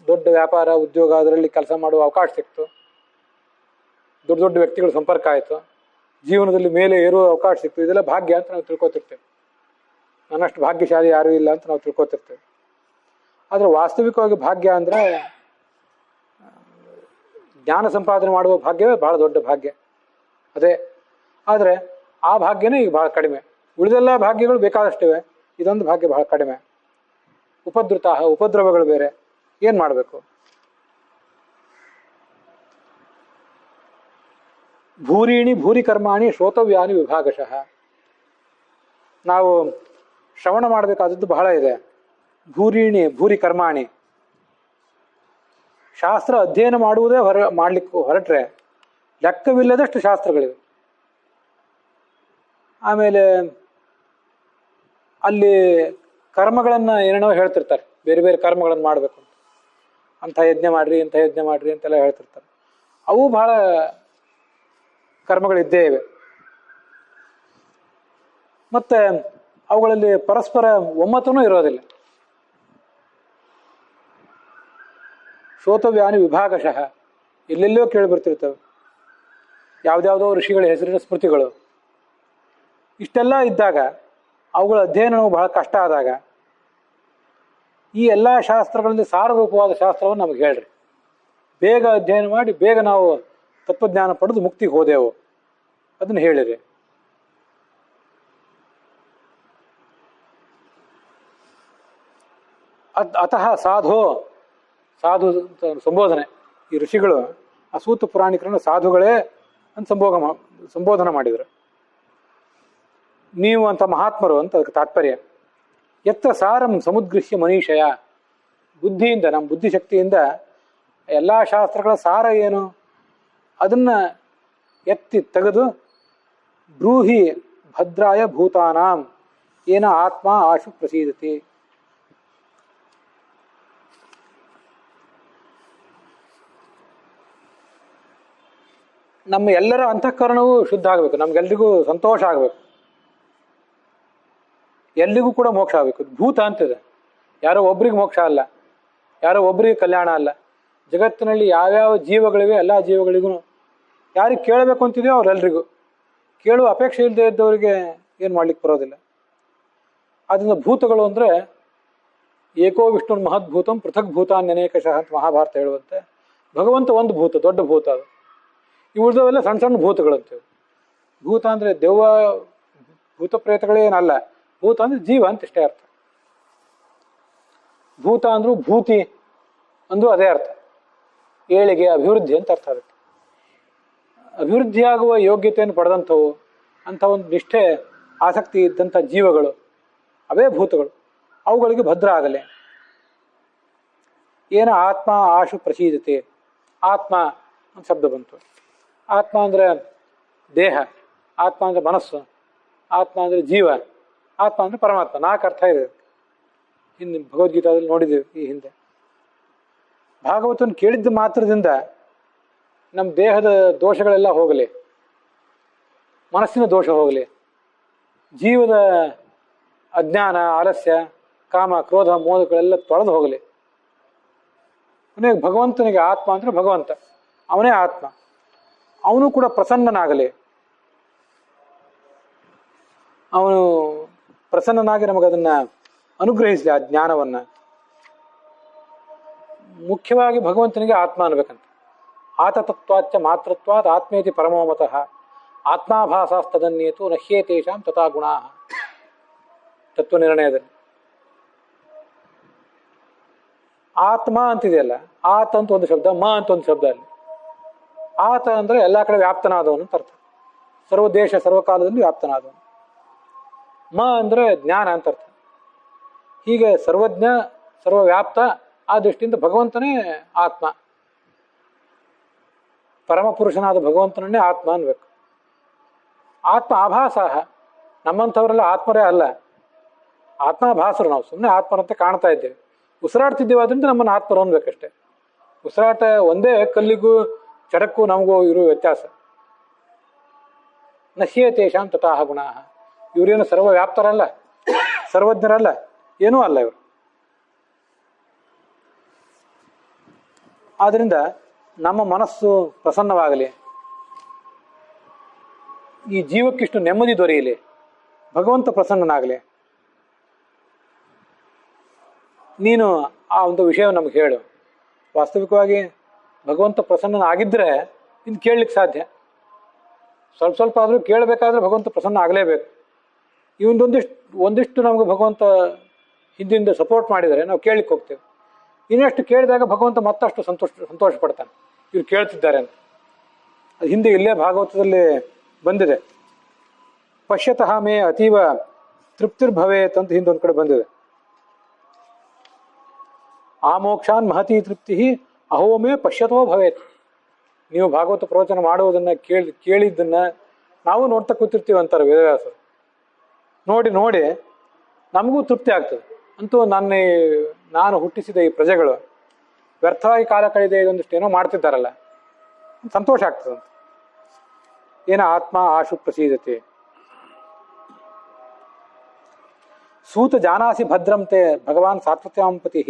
ದೊಡ್ಡ ವ್ಯಾಪಾರ, ಉದ್ಯೋಗ, ಅದರಲ್ಲಿ ಕೆಲಸ ಮಾಡುವ ಅವಕಾಶ ಸಿಕ್ತು, ದೊಡ್ಡ ದೊಡ್ಡ ವ್ಯಕ್ತಿಗಳ ಸಂಪರ್ಕ ಆಯಿತು, ಜೀವನದಲ್ಲಿ ಮೇಲೆ ಏರುವ ಅವಕಾಶ ಸಿಗ್ತದೆ, ಇದೆಲ್ಲ ಭಾಗ್ಯ ಅಂತ ನಾವು ತಿಳ್ಕೊತಿರ್ತೇವೆ. ನನ್ನಷ್ಟು ಭಾಗ್ಯಶಾಲಿ ಯಾರೂ ಇಲ್ಲ ಅಂತ ನಾವು ತಿಳ್ಕೊತಿರ್ತೇವೆ. ಆದರೆ ವಾಸ್ತವಿಕವಾಗಿ ಭಾಗ್ಯ ಅಂದರೆ ಜ್ಞಾನ ಸಂಪಾದನೆ ಮಾಡುವ ಭಾಗ್ಯವೇ ಭಾಳ ದೊಡ್ಡ ಭಾಗ್ಯ ಅದೇ. ಆದರೆ ಆ ಭಾಗ್ಯನೇ ಈಗ ಭಾಳ ಕಡಿಮೆ. ಉಳಿದೆಲ್ಲ ಭಾಗ್ಯಗಳು ಬೇಕಾದಷ್ಟಿವೆ, ಇದೊಂದು ಭಾಗ್ಯ ಬಹಳ ಕಡಿಮೆ. ಉಪದ್ರವಗಳು ಬೇರೆ. ಏನು ಮಾಡಬೇಕು? ಭೂರೀಣಿ ಭೂರಿ ಕರ್ಮಾಣಿ ಶ್ರೋತವ್ಯಾನಿ ವಿಭಾಗಶಃ. ನಾವು ಶ್ರವಣ ಮಾಡಬೇಕಾದದ್ದು ಬಹಳ ಇದೆ. ಭೂರೀಣಿ ಭೂರಿ ಕರ್ಮಾಣಿ, ಶಾಸ್ತ್ರ ಅಧ್ಯಯನ ಮಾಡುವುದೇ ಮಾಡಲಿಕ್ಕೆ ಹೊರಟ್ರೆ ಲೆಕ್ಕವಿಲ್ಲದಷ್ಟು ಶಾಸ್ತ್ರಗಳಿವೆ. ಆಮೇಲೆ ಅಲ್ಲಿ ಕರ್ಮಗಳನ್ನು ಏನೇನೋ ಹೇಳ್ತಿರ್ತಾರೆ, ಬೇರೆ ಬೇರೆ ಕರ್ಮಗಳನ್ನು ಮಾಡಬೇಕು ಅಂತ. ಅಂಥ ಯಜ್ಞ ಮಾಡ್ರಿ, ಇಂಥ ಯಜ್ಞ ಮಾಡ್ರಿ ಅಂತೆಲ್ಲ ಹೇಳ್ತಿರ್ತಾರೆ. ಅವು ಬಹಳ ಕರ್ಮಗಳಿದ್ದೇ ಇವೆ. ಮತ್ತೆ ಅವುಗಳಲ್ಲಿ ಪರಸ್ಪರ ಒಮ್ಮತನೂ ಇರೋದಿಲ್ಲ. ಶ್ರೋತವ್ಯಾನಿ ವಿಭಾಗಶಃ, ಎಲ್ಲೆಲ್ಲೋ ಕೇಳಿಬರ್ತಿರ್ತವೆ ಯಾವುದ್ಯಾವುದೋ ಋಷಿಗಳ ಹೆಸರಿನ ಸ್ಮೃತಿಗಳು. ಇಷ್ಟೆಲ್ಲ ಇದ್ದಾಗ ಅವುಗಳ ಅಧ್ಯಯನವು ಬಹಳ ಕಷ್ಟ ಆದಾಗ ಈ ಎಲ್ಲ ಶಾಸ್ತ್ರಗಳಲ್ಲಿ ಸಾರರೂಪವಾದ ಶಾಸ್ತ್ರವನ್ನು ನಮಗೆ ಹೇಳ್ರಿ, ಬೇಗ ಅಧ್ಯಯನ ಮಾಡಿ ಬೇಗ ನಾವು ತತ್ವಜ್ಞಾನ ಪಡೆದು ಮುಕ್ತಿಗೆ ಹೋದೆವು, ಅದನ್ನು ಹೇಳಿರಿ. ಅತಃ ಸಾಧು ಸಂಬೋಧನೆ. ಈ ಋಷಿಗಳು ಆ ಸೂತ ಪುರಾಣಿಕರನ್ನು ಸಾಧುಗಳೇ ಅಂತ ಸಂಬೋಧನೆ ಮಾಡಿದರು. ನೀವು ಅಂತ ಮಹಾತ್ಮರು ಅಂತ ಅದಕ್ಕೆ ತಾತ್ಪರ್ಯ. ಎತ್ತ ಸಾರಂ ಸಮುದ್ಗೃಹ್ಯ ಮನೀಷಯ, ಬುದ್ಧಿಯಿಂದ, ನಮ್ಮ ಬುದ್ಧಿಶಕ್ತಿಯಿಂದ ಎಲ್ಲ ಶಾಸ್ತ್ರಗಳ ಸಾರ ಏನು ಅದನ್ನು ಎತ್ತಿ ತೆಗೆದು ಬ್ರೂಹಿ ಭದ್ರಾಯ ಭೂತಾನಾಂ ಏನ ಆತ್ಮ ಆಶು ಪ್ರಸೀದತಿ. ನಮ್ಮ ಎಲ್ಲರ ಅಂತಃಕರಣವೂ ಶುದ್ಧ ಆಗಬೇಕು, ನಮ್ಗೆಲ್ರಿಗೂ ಸಂತೋಷ ಆಗಬೇಕು, ಎಲ್ಲಿಗೂ ಕೂಡ ಮೋಕ್ಷ ಆಗಬೇಕು. ಭೂತ ಅಂತಿದೆ, ಯಾರೋ ಒಬ್ರಿಗೆ ಮೋಕ್ಷ ಅಲ್ಲ, ಯಾರೋ ಒಬ್ರಿಗೆ ಕಲ್ಯಾಣ ಅಲ್ಲ. ಜಗತ್ತಿನಲ್ಲಿ ಯಾವ್ಯಾವ ಜೀವಗಳಿವೆ ಎಲ್ಲ ಜೀವಗಳಿಗೂ ಯಾರಿಗೆ ಕೇಳಬೇಕು ಅಂತಿದೆಯೋ ಅವರೆಲ್ರಿಗೂ, ಕೇಳುವ ಅಪೇಕ್ಷೆ ಇಲ್ಲದೆ ಇದ್ದವರಿಗೆ ಏನು ಮಾಡ್ಲಿಕ್ಕೆ ಬರೋದಿಲ್ಲ. ಆದ್ದರಿಂದ ಭೂತಗಳು ಅಂದರೆ ಏಕೋ ವಿಷ್ಣು ಮಹದ್ಭೂತಂ ಪೃಥಕ್ ಭೂತಾನ್ ಅನೇಕಶಃ ಅಂತ ಮಹಾಭಾರತ ಹೇಳುವಂತೆ, ಭಗವಂತ ಒಂದು ಭೂತ, ದೊಡ್ಡ ಭೂತ ಅದು. ಇವುಳದವೆಲ್ಲ ಸಣ್ಣ ಸಣ್ಣ ಭೂತಗಳಂತೇವೆ. ಭೂತ ಅಂದರೆ ದೆವ್ವ ಭೂತ ಪ್ರೇತಗಳೇನಲ್ಲ, ಭೂತ ಅಂದರೆ ಜೀವ ಅಂತ ಇಷ್ಟೇ ಅರ್ಥ. ಭೂತ ಅಂದ್ರೂ ಭೂತಿ ಅಂದ್ರೂ ಅದೇ ಅರ್ಥ, ಏಳಿಗೆ ಅಭಿವೃದ್ಧಿ ಅಂತ ಅರ್ಥ ಆಗುತ್ತೆ. ಅಭಿವೃದ್ಧಿಯಾಗುವ ಯೋಗ್ಯತೆಯನ್ನು ಪಡೆದಂಥವು, ಅಂಥ ಒಂದು ನಿಷ್ಠೆ ಆಸಕ್ತಿ ಇದ್ದಂಥ ಜೀವಗಳು ಅವೇ ಭೂತಗಳು. ಅವುಗಳಿಗೆ ಭದ್ರ ಆಗಲಿ. ಏನ ಆತ್ಮ ಆಶು ಪ್ರಸೀದತೆ. ಆತ್ಮ ಅಂತ ಶಬ್ದ ಬಂತು. ಆತ್ಮ ಅಂದರೆ ದೇಹ, ಆತ್ಮ ಅಂದರೆ ಮನಸ್ಸು, ಆತ್ಮ ಅಂದರೆ ಜೀವ, ಆತ್ಮ ಅಂದರೆ ಪರಮಾತ್ಮ. 4 ಅರ್ಥ ಇದೆ. ಹಿಂದೆ ಭಗವದ್ಗೀತಾದಲ್ಲಿ ನೋಡಿದ್ದೇವೆ ಈ ಹಿಂದೆ. ಭಾಗವತನ ಕೇಳಿದ್ದ ಮಾತ್ರದಿಂದ ನಮ್ಮ ದೇಹದ ದೋಷಗಳೆಲ್ಲ ಹೋಗಲಿ, ಮನಸ್ಸಿನ ದೋಷ ಹೋಗಲಿ, ಜೀವದ ಅಜ್ಞಾನ ಆಲಸ್ಯ ಕಾಮ ಕ್ರೋಧ ಮೋಹಗಳೆಲ್ಲ ತೊಳೆದು ಹೋಗಲಿ. ಕೊನೆಗೆ ಭಗವಂತನಿಗೆ ಆತ್ಮ ಅಂದರೆ ಭಗವಂತ, ಅವನೇ ಆತ್ಮ, ಅವನು ಕೂಡ ಪ್ರಸನ್ನನಾಗಲಿ. ಅವನು ಪ್ರಸನ್ನನಾಗಿ ನಮಗದನ್ನು ಅನುಗ್ರಹಿಸಲಿ, ಆ ಜ್ಞಾನವನ್ನು. ಮುಖ್ಯವಾಗಿ ಭಗವಂತನಿಗೆ ಆತ್ಮ ಅನ್ಬೇಕಂತ. ಆತತತ್ವಾಚ್ಚ ಮಾತೃತ್ವಾತ್ ಆತ್ಮೇತಿ ಪರಮೋಮತಃ ಆತ್ಮಾಭಾಸಾಸ್ತದನ್ಯೇತು ನಹ್ಯೇತೇಷಾಂ ತಥಾ ಗುಣಾ. ತತ್ವ ನಿರ್ಣಯದಲ್ಲಿ ಆತ್ಮ ಅಂತಿದೆಯಲ್ಲ, ಆತ ಅಂತ ಒಂದು ಶಬ್ದ, ಮ ಅಂತ ಒಂದು ಶಬ್ದ. ಅಲ್ಲಿ ಆತ ಅಂದರೆ ಎಲ್ಲ ಕಡೆ ವ್ಯಾಪ್ತನಾದವನು ಅಂತ ಅರ್ಥ, ಸರ್ವದೇಶ ಸರ್ವಕಾಲದಲ್ಲಿ ವ್ಯಾಪ್ತನಾದವನು. ಮ ಅಂದರೆ ಜ್ಞಾನ ಅಂತ ಅರ್ಥ. ಹೀಗೆ ಸರ್ವಜ್ಞ ಸರ್ವವ್ಯಾಪ್ತ, ಆ ದೃಷ್ಟಿಯಿಂದ ಭಗವಂತನೇ ಆತ್ಮ. ಪರಮಪುರುಷನಾದ ಭಗವಂತನನ್ನೇ ಆತ್ಮ ಅನ್ಬೇಕು. ಆತ್ಮ ಆಭಾಸ, ನಮ್ಮಂಥವರೆಲ್ಲ ಆತ್ಮರೇ ಅಲ್ಲ, ಆತ್ಮಾಭಾಸರು. ನಾವು ಸುಮ್ಮನೆ ಆತ್ಮರಂತೆ ಕಾಣ್ತಾ ಇದ್ದೇವೆ, ಉಸಿರಾಡ್ತಿದ್ದೇವೆ, ಅದರಿಂದ ನಮ್ಮನ್ನು ಆತ್ಮರು ಅನ್ಬೇಕಷ್ಟೆ. ಉಸಿರಾಟ ಒಂದೇ, ಕಲ್ಲಿಗೂ ಚಡಕ್ಕೂ ನಮಗೂ ಇರುವ ವ್ಯತ್ಯಾಸ. ನಶ್ಯೇತೇಷಾಂ ತಥಾಹ ಗುಣಾಃ. ಇವರೇನು ಸರ್ವವ್ಯಾಪ್ತರಲ್ಲ, ಸರ್ವಜ್ಞರಲ್ಲ, ಏನೂ ಅಲ್ಲ ಇವರು. ಆದ್ದರಿಂದ ನಮ್ಮ ಮನಸ್ಸು ಪ್ರಸನ್ನವಾಗಲಿ, ಈ ಜೀವಕ್ಕಿಷ್ಟು ನೆಮ್ಮದಿ ದೊರೆಯಲಿ, ಭಗವಂತ ಪ್ರಸನ್ನನಾಗಲಿ, ನೀನು ಆ ಒಂದು ವಿಷಯವನ್ನು ನಮ್ಗೆ ಹೇಳು. ವಾಸ್ತವಿಕವಾಗಿ ಭಗವಂತ ಪ್ರಸನ್ನನಾಗಿದ್ದರೆ ಇನ್ನು ಕೇಳಲಿಕ್ಕೆ ಸಾಧ್ಯ. ಸ್ವಲ್ಪ ಸ್ವಲ್ಪ ಆದರೂ ಕೇಳಬೇಕಾದ್ರೆ ಭಗವಂತ ಪ್ರಸನ್ನ ಆಗಲೇಬೇಕು. ಈ ಒಂದಿಷ್ಟು ನಮಗೆ ಭಗವಂತ ಹಿಂದಿಂದ ಸಪೋರ್ಟ್ ಮಾಡಿದರೆ ನಾವು ಕೇಳಲಿಕ್ಕೆ ಹೋಗ್ತೇವೆ. ಇನ್ನಷ್ಟು ಕೇಳಿದಾಗ ಭಗವಂತ ಮತ್ತಷ್ಟು ಸಂತೋಷ ಪಡ್ತಾನೆ, ಇವ್ರು ಕೇಳ್ತಿದ್ದಾರೆ ಅಂತ. ಅದು ಹಿಂದೆ ಇಲ್ಲೇ ಭಾಗವತದಲ್ಲಿ ಬಂದಿದೆ. ಪಶ್ಯತಃ ಮೇ ಅತೀವ ತೃಪ್ತಿರ್ಭವೇತ್ ಅಂತ ಹಿಂದೊಂದು ಕಡೆ ಬಂದಿದೆ. ಆ ಮೋಕ್ಷಾನ್ ಮಹತಿ ತೃಪ್ತಿ ಅಹೋಮೇ ಪಶ್ಯತೋ ಭವೇತ್. ನೀವು ಭಾಗವತ ಪ್ರವಚನ ಮಾಡುವುದನ್ನು ಕೇಳಿದ್ದನ್ನು ನಾವು ನೋಡ್ತಾ ಕೂತಿರ್ತೀವಿ ಅಂತಾರೆ ವೇದವ್ಯಾಸರು. ನೋಡಿ ನೋಡಿ ನಮಗೂ ತೃಪ್ತಿ ಆಗ್ತದೆ. ಅಂತೂ ನಾನು ಹುಟ್ಟಿಸಿದ ಈ ಪ್ರಜೆಗಳು ವ್ಯರ್ಥವಾಗಿ ಕಾಲ ಕಳೆದೇ ಇದೊಂದಿಷ್ಟು ಏನೋ ಮಾಡ್ತಿದ್ದಾರಲ್ಲ, ಸಂತೋಷ ಆಗ್ತದಂತ. ಏನ ಆತ್ಮ ಆಶು ಪ್ರಸೀದತೆ. ಸೂತ ಜಾನಾಸಿ ಭದ್ರಂತೆ ಭಗವಾನ್ ಸಾತ್ವತ್ಯಾಂಪತಿ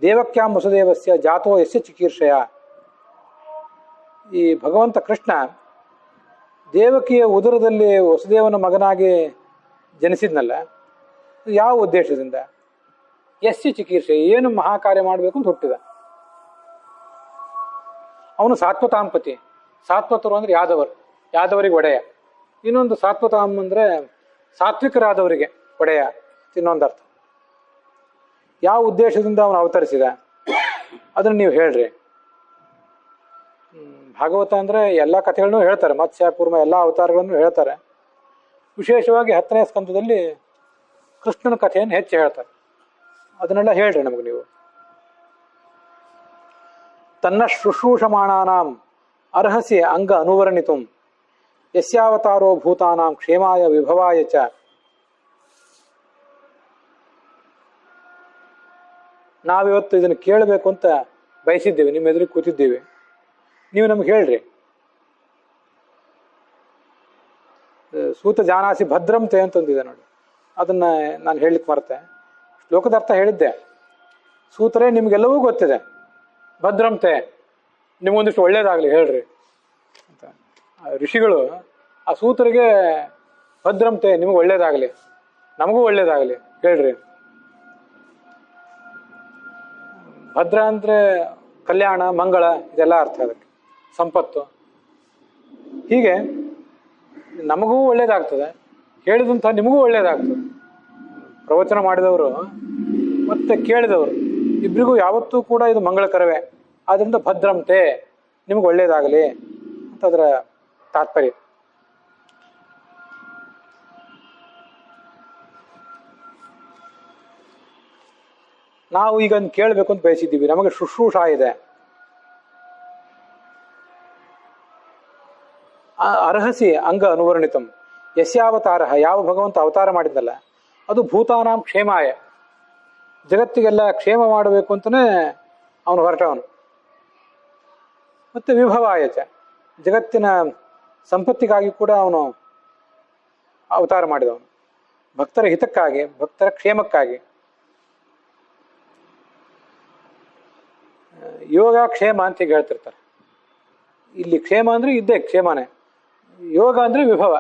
ದೇವಕ್ಯಾಂ ವಸುದೇವಸ್ಯ ಜಾತೋ ಯಸ್ಯ ಚಿಕೀರ್ಷಯ. ಈ ಭಗವಂತ ಕೃಷ್ಣ ದೇವಕಿಯ ಉದರದಲ್ಲಿ ವಸುದೇವನ ಮಗನಾಗಿ ಜನಿಸಿದ್ನಲ್ಲ, ಯಾವ ಉದ್ದೇಶದಿಂದ? ಯಸ್ಯ ಚಿಕೀರ್ಷೆ, ಏನು ಮಹಾಕಾರ್ಯ ಮಾಡಬೇಕು ಅಂತ ಹುಟ್ಟಿದ. ಅವನು ಸಾತ್ವತಾಂಪತಿ. ಸಾತ್ವತರು ಅಂದ್ರೆ ಯಾದವರಿಗೆ ಒಡೆಯ. ಇನ್ನೊಂದು ಸಾತ್ವತಾಂ ಅಂದ್ರೆ ಸಾತ್ವಿಕರಾದವರಿಗೆ ಒಡೆಯ, ಇನ್ನೊಂದು ಅರ್ಥ. ಯಾವ ಉದ್ದೇಶದಿಂದ ಅವನು ಅವತರಿಸಿದ ಅದನ್ನು ನೀವು ಹೇಳ್ರಿ. ಭಾಗವತ ಅಂದರೆ ಎಲ್ಲ ಕಥೆಗಳನ್ನು ಹೇಳ್ತಾರೆ, ಮತ್ಸ್ಯ ಕೂರ್ಮ ಎಲ್ಲ ಅವತಾರಗಳನ್ನು ಹೇಳ್ತಾರೆ. ವಿಶೇಷವಾಗಿ 10ನೇ ಸ್ಕಂದದಲ್ಲಿ ಕೃಷ್ಣನ ಕಥೆಯನ್ನು ಹೆಚ್ಚು ಹೇಳ್ತಾರೆ. ಅದನ್ನೆಲ್ಲ ಹೇಳ್ರಿ ನಮಗೆ ನೀವು. ತನ್ನ ಶುಶ್ರೂಷಮಾಣಾನಾಂ ಅರ್ಹಸಿ ಅಂಗ ಅನುವರ್ಣಿತುಂ ಯಸ್ಯಾವತಾರೋ ಭೂತಾನಾಂ ಕ್ಷೇಮಾಯ ವಿಭವಾಯ ಚ. ನಾವಿವತ್ತು ಇದನ್ನು ಕೇಳಬೇಕು ಅಂತ ಬಯಸಿದ್ದೇವೆ, ನಿಮ್ಮ ಎದುರಿಗೆ ಕೂತಿದ್ದೇವೆ, ನೀವು ನಮ್ಗೆ ಹೇಳ್ರಿ. ಸೂತ ಜಾನಾಸಿ ಭದ್ರಂತೆ ಅಂತಂದಿದೆ ನೋಡಿ, ಅದನ್ನ ನಾನು ಹೇಳಲಿಕ್ಕೆ ಮರೆತೆ. ಶ್ಲೋಕದ ಅರ್ಥ ಹೇಳಿದ್ದೆ. ಸೂತರೇ ನಿಮ್ಗೆಲ್ಲವೂ ಗೊತ್ತಿದೆ, ಭದ್ರಂತೆ ನಿಮಗೊಂದಿಷ್ಟು ಒಳ್ಳೇದಾಗಲಿ ಹೇಳ್ರಿ ಅಂತ. ಋಷಿಗಳು ಆ ಸೂತರಿಗೆ ಭದ್ರಂತೆ ನಿಮಗೆ ಒಳ್ಳೇದಾಗಲಿ, ನಮಗೂ ಒಳ್ಳೇದಾಗಲಿ ಹೇಳ್ರಿ. ಭದ್ರ ಅಂದರೆ ಕಲ್ಯಾಣ, ಮಂಗಳ, ಇದೆಲ್ಲ ಅರ್ಥ ಅದಕ್ಕೆ. ಸಂಪತ್ತು, ಹೀಗೆ ನಮಗೂ ಒಳ್ಳೇದಾಗ್ತದೆ, ಹೇಳಿದಂಥ ನಿಮಗೂ ಒಳ್ಳೇದಾಗ್ತದೆ. ಪ್ರವಚನ ಮಾಡಿದವರು ಮತ್ತೆ ಕೇಳಿದವರು ಇಬ್ಬರಿಗೂ ಯಾವತ್ತೂ ಕೂಡ ಇದು ಮಂಗಳಕರವೇ. ಆದ್ದರಿಂದ ಭದ್ರಂತೆ ನಿಮಗೆ ಒಳ್ಳೇದಾಗಲಿ ಅಂತ ಅದರ ತಾತ್ಪರ್ಯ. ನಾವು ಈಗ ಕೇಳಬೇಕು ಅಂತ ಬಯಸಿದ್ದೀವಿ, ನಮಗೆ ಶುಶ್ರೂಷಾ ಇದೆ. ಅರ್ಹಸಿ ಅಂಗ ಅನುವರ್ಣಿತಂ ಯಸ್ಯಾವತಾರ, ಯಾವ ಭಗವಂತ ಅವತಾರ ಮಾಡಿದ್ನಲ್ಲ ಅದು ಭೂತಾನಾಂ ಕ್ಷೇಮಾಯ, ಜಗತ್ತಿಗೆಲ್ಲ ಕ್ಷೇಮ ಮಾಡಬೇಕು ಅಂತಲೇ ಅವನು ಹೊರಟವನು. ಮತ್ತು ವಿಭವಾಯಚ, ಜಗತ್ತಿನ ಸಂಪತ್ತಿಗಾಗಿ ಕೂಡ ಅವನು ಅವತಾರ ಮಾಡಿದವನು. ಭಕ್ತರ ಹಿತಕ್ಕಾಗಿ, ಭಕ್ತರ ಕ್ಷೇಮಕ್ಕಾಗಿ. ಯೋಗ ಕ್ಷೇಮ ಅಂತ ಈಗ ಹೇಳ್ತಿರ್ತಾರೆ. ಇಲ್ಲಿ ಕ್ಷೇಮ ಅಂದರೆ ಇದ್ದೇ ಕ್ಷೇಮನೇ, ಯೋಗ ಅಂದರೆ ವಿಭವ.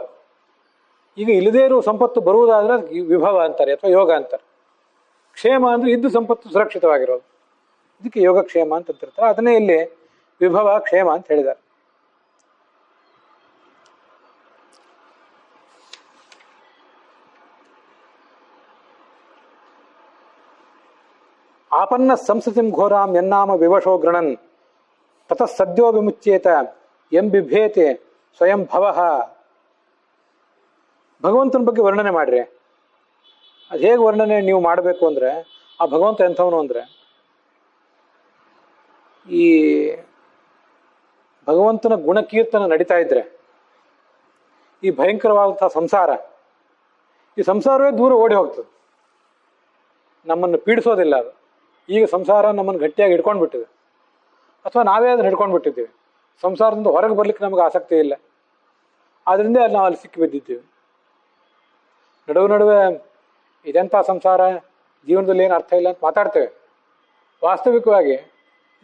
ಈಗ ಇಲ್ಲದೇ ಇರುವ ಸಂಪತ್ತು ಬರುವುದಾದ್ರೆ ವಿಭವ ಅಂತಾರೆ ಅಥವಾ ಯೋಗ ಅಂತಾರೆ. ಕ್ಷೇಮ ಅಂದರೆ ಇದ್ದು ಸಂಪತ್ತು ಸುರಕ್ಷಿತವಾಗಿರೋದು, ಇದಕ್ಕೆ ಯೋಗಕ್ಷೇಮ ಅಂತ ಅಂತಿರ್ತಾರೆ. ಅದನ್ನೇ ಇಲ್ಲಿ ವಿಭವ ಕ್ಷೇಮ ಅಂತ ಹೇಳಿದ್ದಾರೆ. ಆಪನ್ನ ಸಂಸ್ಕೃತಿಂ ಘೋರಾಂ ಯನ್ನಾಮ ವಿವಶೋ ಗೃಣನ್ ತತಃ ಸದ್ಯೋ ವಿಮುಚ್ಯೇತ ಎಂ ಬಿಭೇತೆ ಸ್ವಯಂ ಭವಃ. ಭಗವಂತನ ಬಗ್ಗೆ ವರ್ಣನೆ ಮಾಡ್ರಿ. ಅದು ಹೇಗೆ ವರ್ಣನೆ ನೀವು ಮಾಡಬೇಕು ಅಂದರೆ, ಆ ಭಗವಂತ ಎಂಥವನು ಅಂದರೆ, ಈ ಭಗವಂತನ ಗುಣಕೀರ್ತನ ನಡೀತಾ ಇದ್ರೆ ಈ ಭಯಂಕರವಾದಂತಹ ಸಂಸಾರ, ಈ ಸಂಸಾರವೇ ದೂರ ಓಡಿ ಹೋಗ್ತದೆ, ನಮ್ಮನ್ನು ಪೀಡಿಸೋದಿಲ್ಲ ಅದು. ಈಗ ಸಂಸಾರ ನಮ್ಮನ್ನು ಗಟ್ಟಿಯಾಗಿ ಹಿಡ್ಕೊಂಡು ಬಿಟ್ಟಿದೆ, ಅಥವಾ ನಾವೇ ಅದನ್ನು ಹಿಡ್ಕೊಂಡು ಬಿಟ್ಟಿದ್ದೀವಿ. ಸಂಸಾರದಿಂದ ಹೊರಗೆ ಬರ್ಲಿಕ್ಕೆ ನಮಗೆ ಆಸಕ್ತಿ ಇಲ್ಲ, ಆದ್ರಿಂದ ನಾವು ಅಲ್ಲಿ ಸಿಕ್ಕಿ ಬಿದ್ದಿದ್ದೀವಿ. ನಡುವೆ ಇದೆಂಥ ಸಂಸಾರ, ಜೀವನದಲ್ಲಿ ಏನು ಅರ್ಥ ಇಲ್ಲ ಅಂತ ಮಾತಾಡ್ತೇವೆ. ವಾಸ್ತವಿಕವಾಗಿ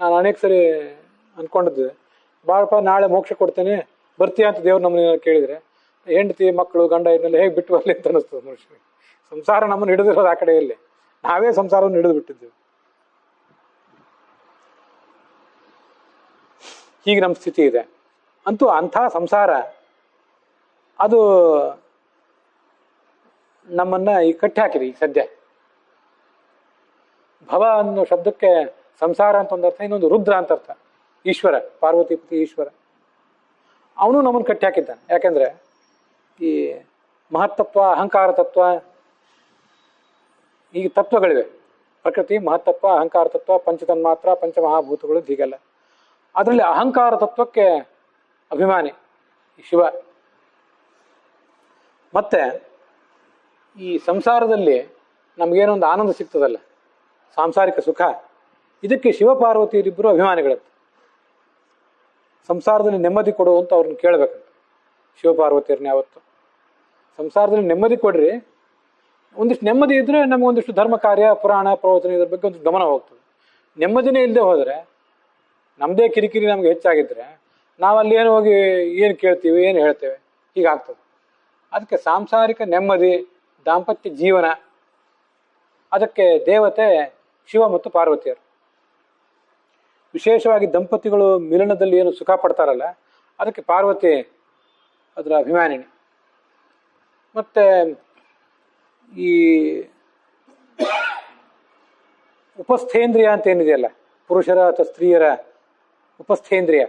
ನಾನು ಅನೇಕ ಸರಿ ಅಂದ್ಕೊಂಡಿದ್ದೆ, ಬಾಳಪ್ಪ ನಾಳೆ ಮೋಕ್ಷ ಕೊಡ್ತೇನೆ, ಬರ್ತೀಯ ಅಂತ ದೇವ್ರು ನಮ್ಮನ್ನ ಕೇಳಿದರೆ ಹೆಂಡತಿ ಮಕ್ಕಳು ಗಂಡ ಇದನ್ನೆಲ್ಲ ಹೇಗೆ ಬಿಟ್ಟು ಬರಲಿ ಅಂತ ಅನ್ನಿಸ್ತದೆ ಮನುಷ್ಯನಿಗೆ. ಸಂಸಾರ ನಮ್ಮನ್ನು ಹಿಡಿದಿರೋದು ಆ ಕಡೆಯಲ್ಲಿ, ನಾವೇ ಸಂಸಾರವನ್ನು ಹಿಡಿದು ಬಿಟ್ಟಿದ್ದೇವೆ. ಹೀಗೆ ನಮ್ಮ ಸ್ಥಿತಿ ಇದೆ. ಅಂತೂ ಅಂಥ ಸಂಸಾರ ಅದು ನಮ್ಮನ್ನ ಈ ಕಟ್ಟಿ ಹಾಕಿದೆ. ಈಗ ಸದ್ಯ ಭವ ಅನ್ನೋ ಶಬ್ದಕ್ಕೆ ಸಂಸಾರ ಅಂತ ಒಂದು ಅರ್ಥ, ಇನ್ನೊಂದು ರುದ್ರ ಅಂತ ಅರ್ಥ. ಈಶ್ವರ, ಪಾರ್ವತಿಪತಿ ಈಶ್ವರ, ಅವನು ನಮ್ಮನ್ನು ಕಟ್ಟಿ ಹಾಕಿದ್ದಾನೆ. ಯಾಕೆಂದ್ರೆ ಈ ಮಹತ್ತತ್ವ, ಅಹಂಕಾರ ತತ್ವ, ಈಗ ತತ್ವಗಳಿವೆ. ಪ್ರಕೃತಿ, ಮಹತ್ತತ್ವ, ಅಹಂಕಾರ ತತ್ವ, ಪಂಚತನ್ಮಾತ್ರ, ಪಂಚಮಹಾಭೂತಗಳು, ಹೀಗೆಲ್ಲ. ಅದರಲ್ಲಿ ಅಹಂಕಾರ ತತ್ವಕ್ಕೆ ಅಭಿಮಾನಿ ಶಿವ. ಮತ್ತೆ ಈ ಸಂಸಾರದಲ್ಲಿ ನಮಗೇನೊಂದು ಆನಂದ ಸಿಗ್ತದಲ್ಲ, ಸಾಂಸಾರಿಕ ಸುಖ, ಇದಕ್ಕೆ ಶಿವಪಾರ್ವತಿಯರಿಬ್ಬರು ಅಭಿಮಾನಿಗಳಂತೆ. ಸಂಸಾರದಲ್ಲಿ ನೆಮ್ಮದಿ ಕೊಡು ಅಂತ ಅವ್ರನ್ನ ಕೇಳಬೇಕಂತ ಶಿವಪಾರ್ವತಿಯರನ್ನ. ಯಾವತ್ತು ಸಂಸಾರದಲ್ಲಿ ನೆಮ್ಮದಿ ಕೊಡ್ರಿ, ಒಂದಿಷ್ಟು ನೆಮ್ಮದಿ ಇದ್ರೆ ನಮಗೊಂದಿಷ್ಟು ಧರ್ಮ ಕಾರ್ಯ, ಪುರಾಣ, ಪ್ರವಚನ ಇದ್ರ ಬಗ್ಗೆ ಒಂದು ಗಮನ ಹೋಗ್ತದೆ. ನೆಮ್ಮದಿನೇ ಇಲ್ಲದೆ ಹೋದರೆ, ನಮ್ಮದೇ ಕಿರಿಕಿರಿ ನಮ್ಗೆ ಹೆಚ್ಚಾಗಿದ್ರೆ ನಾವಲ್ಲಿ ಏನು ಹೋಗಿ ಏನು ಕೇಳ್ತೀವಿ, ಏನು ಹೇಳ್ತೇವೆ, ಹೀಗಾಗ್ತದೆ. ಅದಕ್ಕೆ ಸಾಂಸಾರಿಕ ನೆಮ್ಮದಿ, ದಾಂಪತ್ಯ ಜೀವನ, ಅದಕ್ಕೆ ದೇವತೆ ಶಿವ ಮತ್ತು ಪಾರ್ವತಿಯರು. ವಿಶೇಷವಾಗಿ ದಂಪತಿಗಳು ಮಿಲನದಲ್ಲಿ ಏನು ಸುಖ ಪಡ್ತಾರಲ್ಲ, ಅದಕ್ಕೆ ಪಾರ್ವತಿ ಅದರ ಅಭಿಮಾನಿನಿ. ಮತ್ತೆ ಈ ಉಪಸ್ಥೇಂದ್ರಿಯ ಅಂತ ಏನಿದೆಯಲ್ಲ, ಪುರುಷರ ಅಥವಾ ಸ್ತ್ರೀಯರ ಉಪಸ್ಥೇಂದ್ರಿಯ,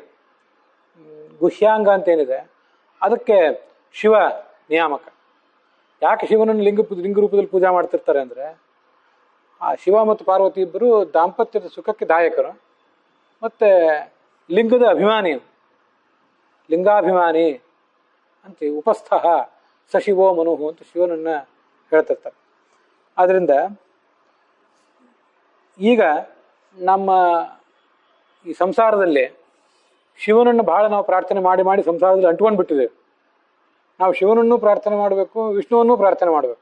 ಗುಹ್ಯಾಂಗ ಅಂತ ಏನಿದೆ, ಅದಕ್ಕೆ ಶಿವ ನಿಯಾಮಕ. ಯಾಕೆ ಶಿವನನ್ನು ಲಿಂಗ ರೂಪದಲ್ಲಿ ಪೂಜಾ ಮಾಡ್ತಿರ್ತಾರೆ ಅಂದರೆ, ಆ ಶಿವ ಮತ್ತು ಪಾರ್ವತಿ ಇಬ್ಬರು ದಾಂಪತ್ಯದ ಸುಖಕ್ಕೆ ದಾಯಕರು, ಮತ್ತೆ ಲಿಂಗದ ಅಭಿಮಾನಿ, ಲಿಂಗಾಭಿಮಾನಿ ಅಂತ. ಉಪಸ್ಥ ಸಶಿವೋ ಮನುಹು ಅಂತ ಶಿವನನ್ನ ಹೇಳ್ತಿರ್ತಾರೆ. ಆದ್ರಿಂದ ಈಗ ನಮ್ಮ ಈ ಸಂಸಾರದಲ್ಲಿ ಶಿವನನ್ನು ಬಹಳ ನಾವು ಪ್ರಾರ್ಥನೆ ಮಾಡಿ ಮಾಡಿ ಸಂಸಾರದಲ್ಲಿ ಅಂಟ್ಕೊಂಡು ಬಿಟ್ಟಿದ್ದೇವೆ. ನಾವು ಶಿವನನ್ನು ಪ್ರಾರ್ಥನೆ ಮಾಡಬೇಕು, ವಿಷ್ಣುವನ್ನು ಪ್ರಾರ್ಥನೆ ಮಾಡಬೇಕು,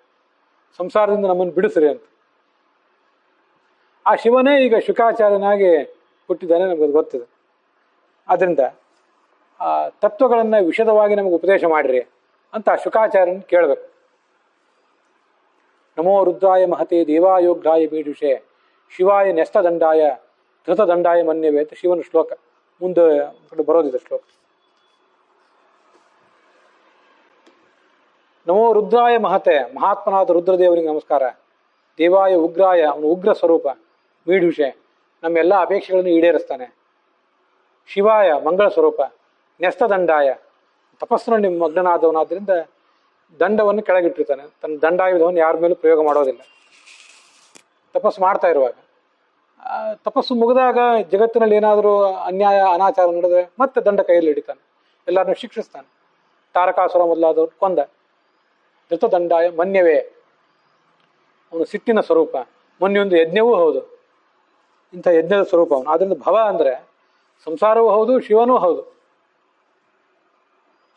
ಸಂಸಾರದಿಂದ ನಮ್ಮನ್ನು ಬಿಡಿಸ್ರಿ ಅಂತ. ಆ ಶಿವನೇ ಈಗ ಶುಕಾಚಾರ್ಯನಾಗಿ ಹುಟ್ಟಿದ್ದಾನೆ, ನಮಗದು ಗೊತ್ತಿದೆ. ಆದ್ದರಿಂದ ಆ ತತ್ವಗಳನ್ನು ವಿಶದವಾಗಿ ನಮಗೆ ಉಪದೇಶ ಮಾಡಿರಿ ಅಂತ ಆ ಶುಕಾಚಾರ್ಯನ ಕೇಳಬೇಕು. ನಮೋ ರುದ್ರಾಯ ಮಹತೆ ದೇವಾಯೋಗ್ರಾಯ ಮೀಡುಷೆ ಶಿವಾಯ ನ್ಯಸ್ತದಂಡಾಯ ಧೃತದಂಡಾಯ ಮನ್ಯವೇ ಅಂತ ಶಿವನ ಶ್ಲೋಕ ಮುಂದೆ ಬರೋದಿದೆ ಶ್ಲೋಕ. ನಮೋ ರುದ್ರಾಯ ಮಹತೆ, ಮಹಾತ್ಮನಾದ ರುದ್ರದೇವರಿಗೆ ನಮಸ್ಕಾರ. ದೇವಾಯ ಉಗ್ರಾಯ, ಅವನು ಉಗ್ರ ಸ್ವರೂಪ. ಮೀಡುಷೆ, ನಮ್ಮೆಲ್ಲ ಅಪೇಕ್ಷೆಗಳನ್ನು ಈಡೇರಿಸ್ತಾನೆ. ಶಿವಾಯ, ಮಂಗಳ ಸ್ವರೂಪ. ನ್ಯಸ್ತದಂಡಾಯ, ತಪಸ್ಸಿನಲ್ಲಿ ಮಗ್ನನಾದವನಾದ್ರಿಂದ ದಂಡವನ್ನು ಕೆಳಗಿಟ್ಟಿರ್ತಾನೆ. ತನ್ನ ದಂಡಾಯುಧವನ್ನು ಯಾರ ಮೇಲೂ ಪ್ರಯೋಗ ಮಾಡೋದಿಲ್ಲ. ತಪಸ್ಸು ಮಾಡ್ತಾ ಇರುವಾಗ, ತಪಸ್ಸು ಮುಗಿದಾಗ ಜಗತ್ತಿನಲ್ಲಿ ಏನಾದರೂ ಅನ್ಯಾಯ ಅನಾಚಾರ ನಡೆದ್ರೆ ಮತ್ತೆ ದಂಡ ಕೈಯಲ್ಲಿ ಹಿಡಿತಾನೆ, ಎಲ್ಲರನ್ನೂ ಶಿಕ್ಷಿಸ್ತಾನೆ. ತಾರಕಾಸುರ ಮೊದಲಾದವ್ರು ಕೊಂದ. ಧೃತದಂಡಾಯ ಮನ್ಯವೇ, ಅವನು ಸಿಟ್ಟಿನ ಸ್ವರೂಪ. ಮೊನ್ನೆಯೊಂದು ಯಜ್ಞವೂ ಹೌದು, ಇಂಥ ಯಜ್ಞದ ಸ್ವರೂಪ ಅವನು. ಆದ್ರಿಂದ ಭವ ಅಂದರೆ ಸಂಸಾರವೂ ಹೌದು, ಶಿವನೂ ಹೌದು.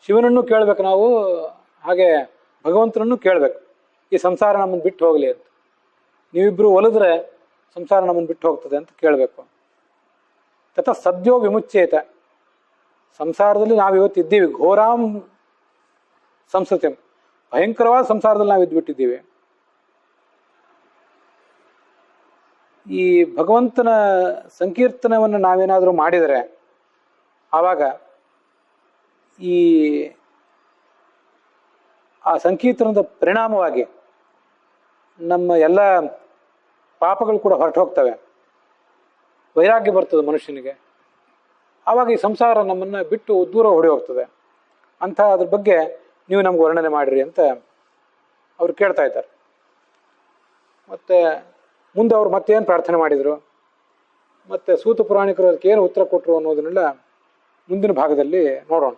ಶಿವನನ್ನು ಕೇಳಬೇಕು ನಾವು, ಹಾಗೆ ಭಗವಂತನನ್ನು ಕೇಳಬೇಕು. ಈ ಸಂಸಾರ ನಮ್ಮನ್ನು ಬಿಟ್ಟು ಹೋಗಲಿ ಅಂತ. ನೀವಿಬ್ಬರು ಒಲಿದ್ರೆ ಸಂಸಾರ ನಮ್ಮನ್ನು ಬಿಟ್ಟು ಹೋಗ್ತದೆ ಅಂತ ಕೇಳಬೇಕು. ತಥ ಸದ್ಯೋ ವಿಮುಚ್ಚೇತ, ಸಂಸಾರದಲ್ಲಿ ನಾವು ಇವತ್ತು ಇದ್ದೀವಿ. ಘೋರಾಂ ಸಂಸ್ಕೃತಿ, ಭಯಂಕರವಾದ ಸಂಸಾರದಲ್ಲಿ ನಾವು ಇದ್ಬಿಟ್ಟಿದ್ದೀವಿ. ಈ ಭಗವಂತನ ಸಂಕೀರ್ತನವನ್ನು ನಾವೇನಾದರೂ ಮಾಡಿದರೆ ಆವಾಗ ಈ ಆ ಸಂಕೀರ್ತನದ ಪರಿಣಾಮವಾಗಿ ನಮ್ಮ ಎಲ್ಲ ಪಾಪಗಳು ಕೂಡ ಹೊರಟು ಹೋಗ್ತವೆ, ವೈರಾಗ್ಯ ಬರ್ತದೆ ಮನುಷ್ಯನಿಗೆ. ಆವಾಗ ಈ ಸಂಸಾರ ನಮ್ಮನ್ನು ಬಿಟ್ಟು ದೂರ ಹೊಡಿ ಹೋಗ್ತದೆ ಅಂತ. ಅದ್ರ ಬಗ್ಗೆ ನೀವು ನಮ್ಗೆ ವರ್ಣನೆ ಮಾಡಿರಿ ಅಂತ ಅವ್ರು ಕೇಳ್ತಾ ಇದ್ದಾರೆ. ಮತ್ತೆ ಮುಂದೆ ಅವ್ರು ಮತ್ತೇನು ಪ್ರಾರ್ಥನೆ ಮಾಡಿದರು, ಮತ್ತೆ ಸೂತ ಪುರಾಣಿಕರು ಅದಕ್ಕೆ ಏನು ಉತ್ತರ ಕೊಟ್ಟರು ಅನ್ನೋದನ್ನೆಲ್ಲ ಮುಂದಿನ ಭಾಗದಲ್ಲಿ ನೋಡೋಣ.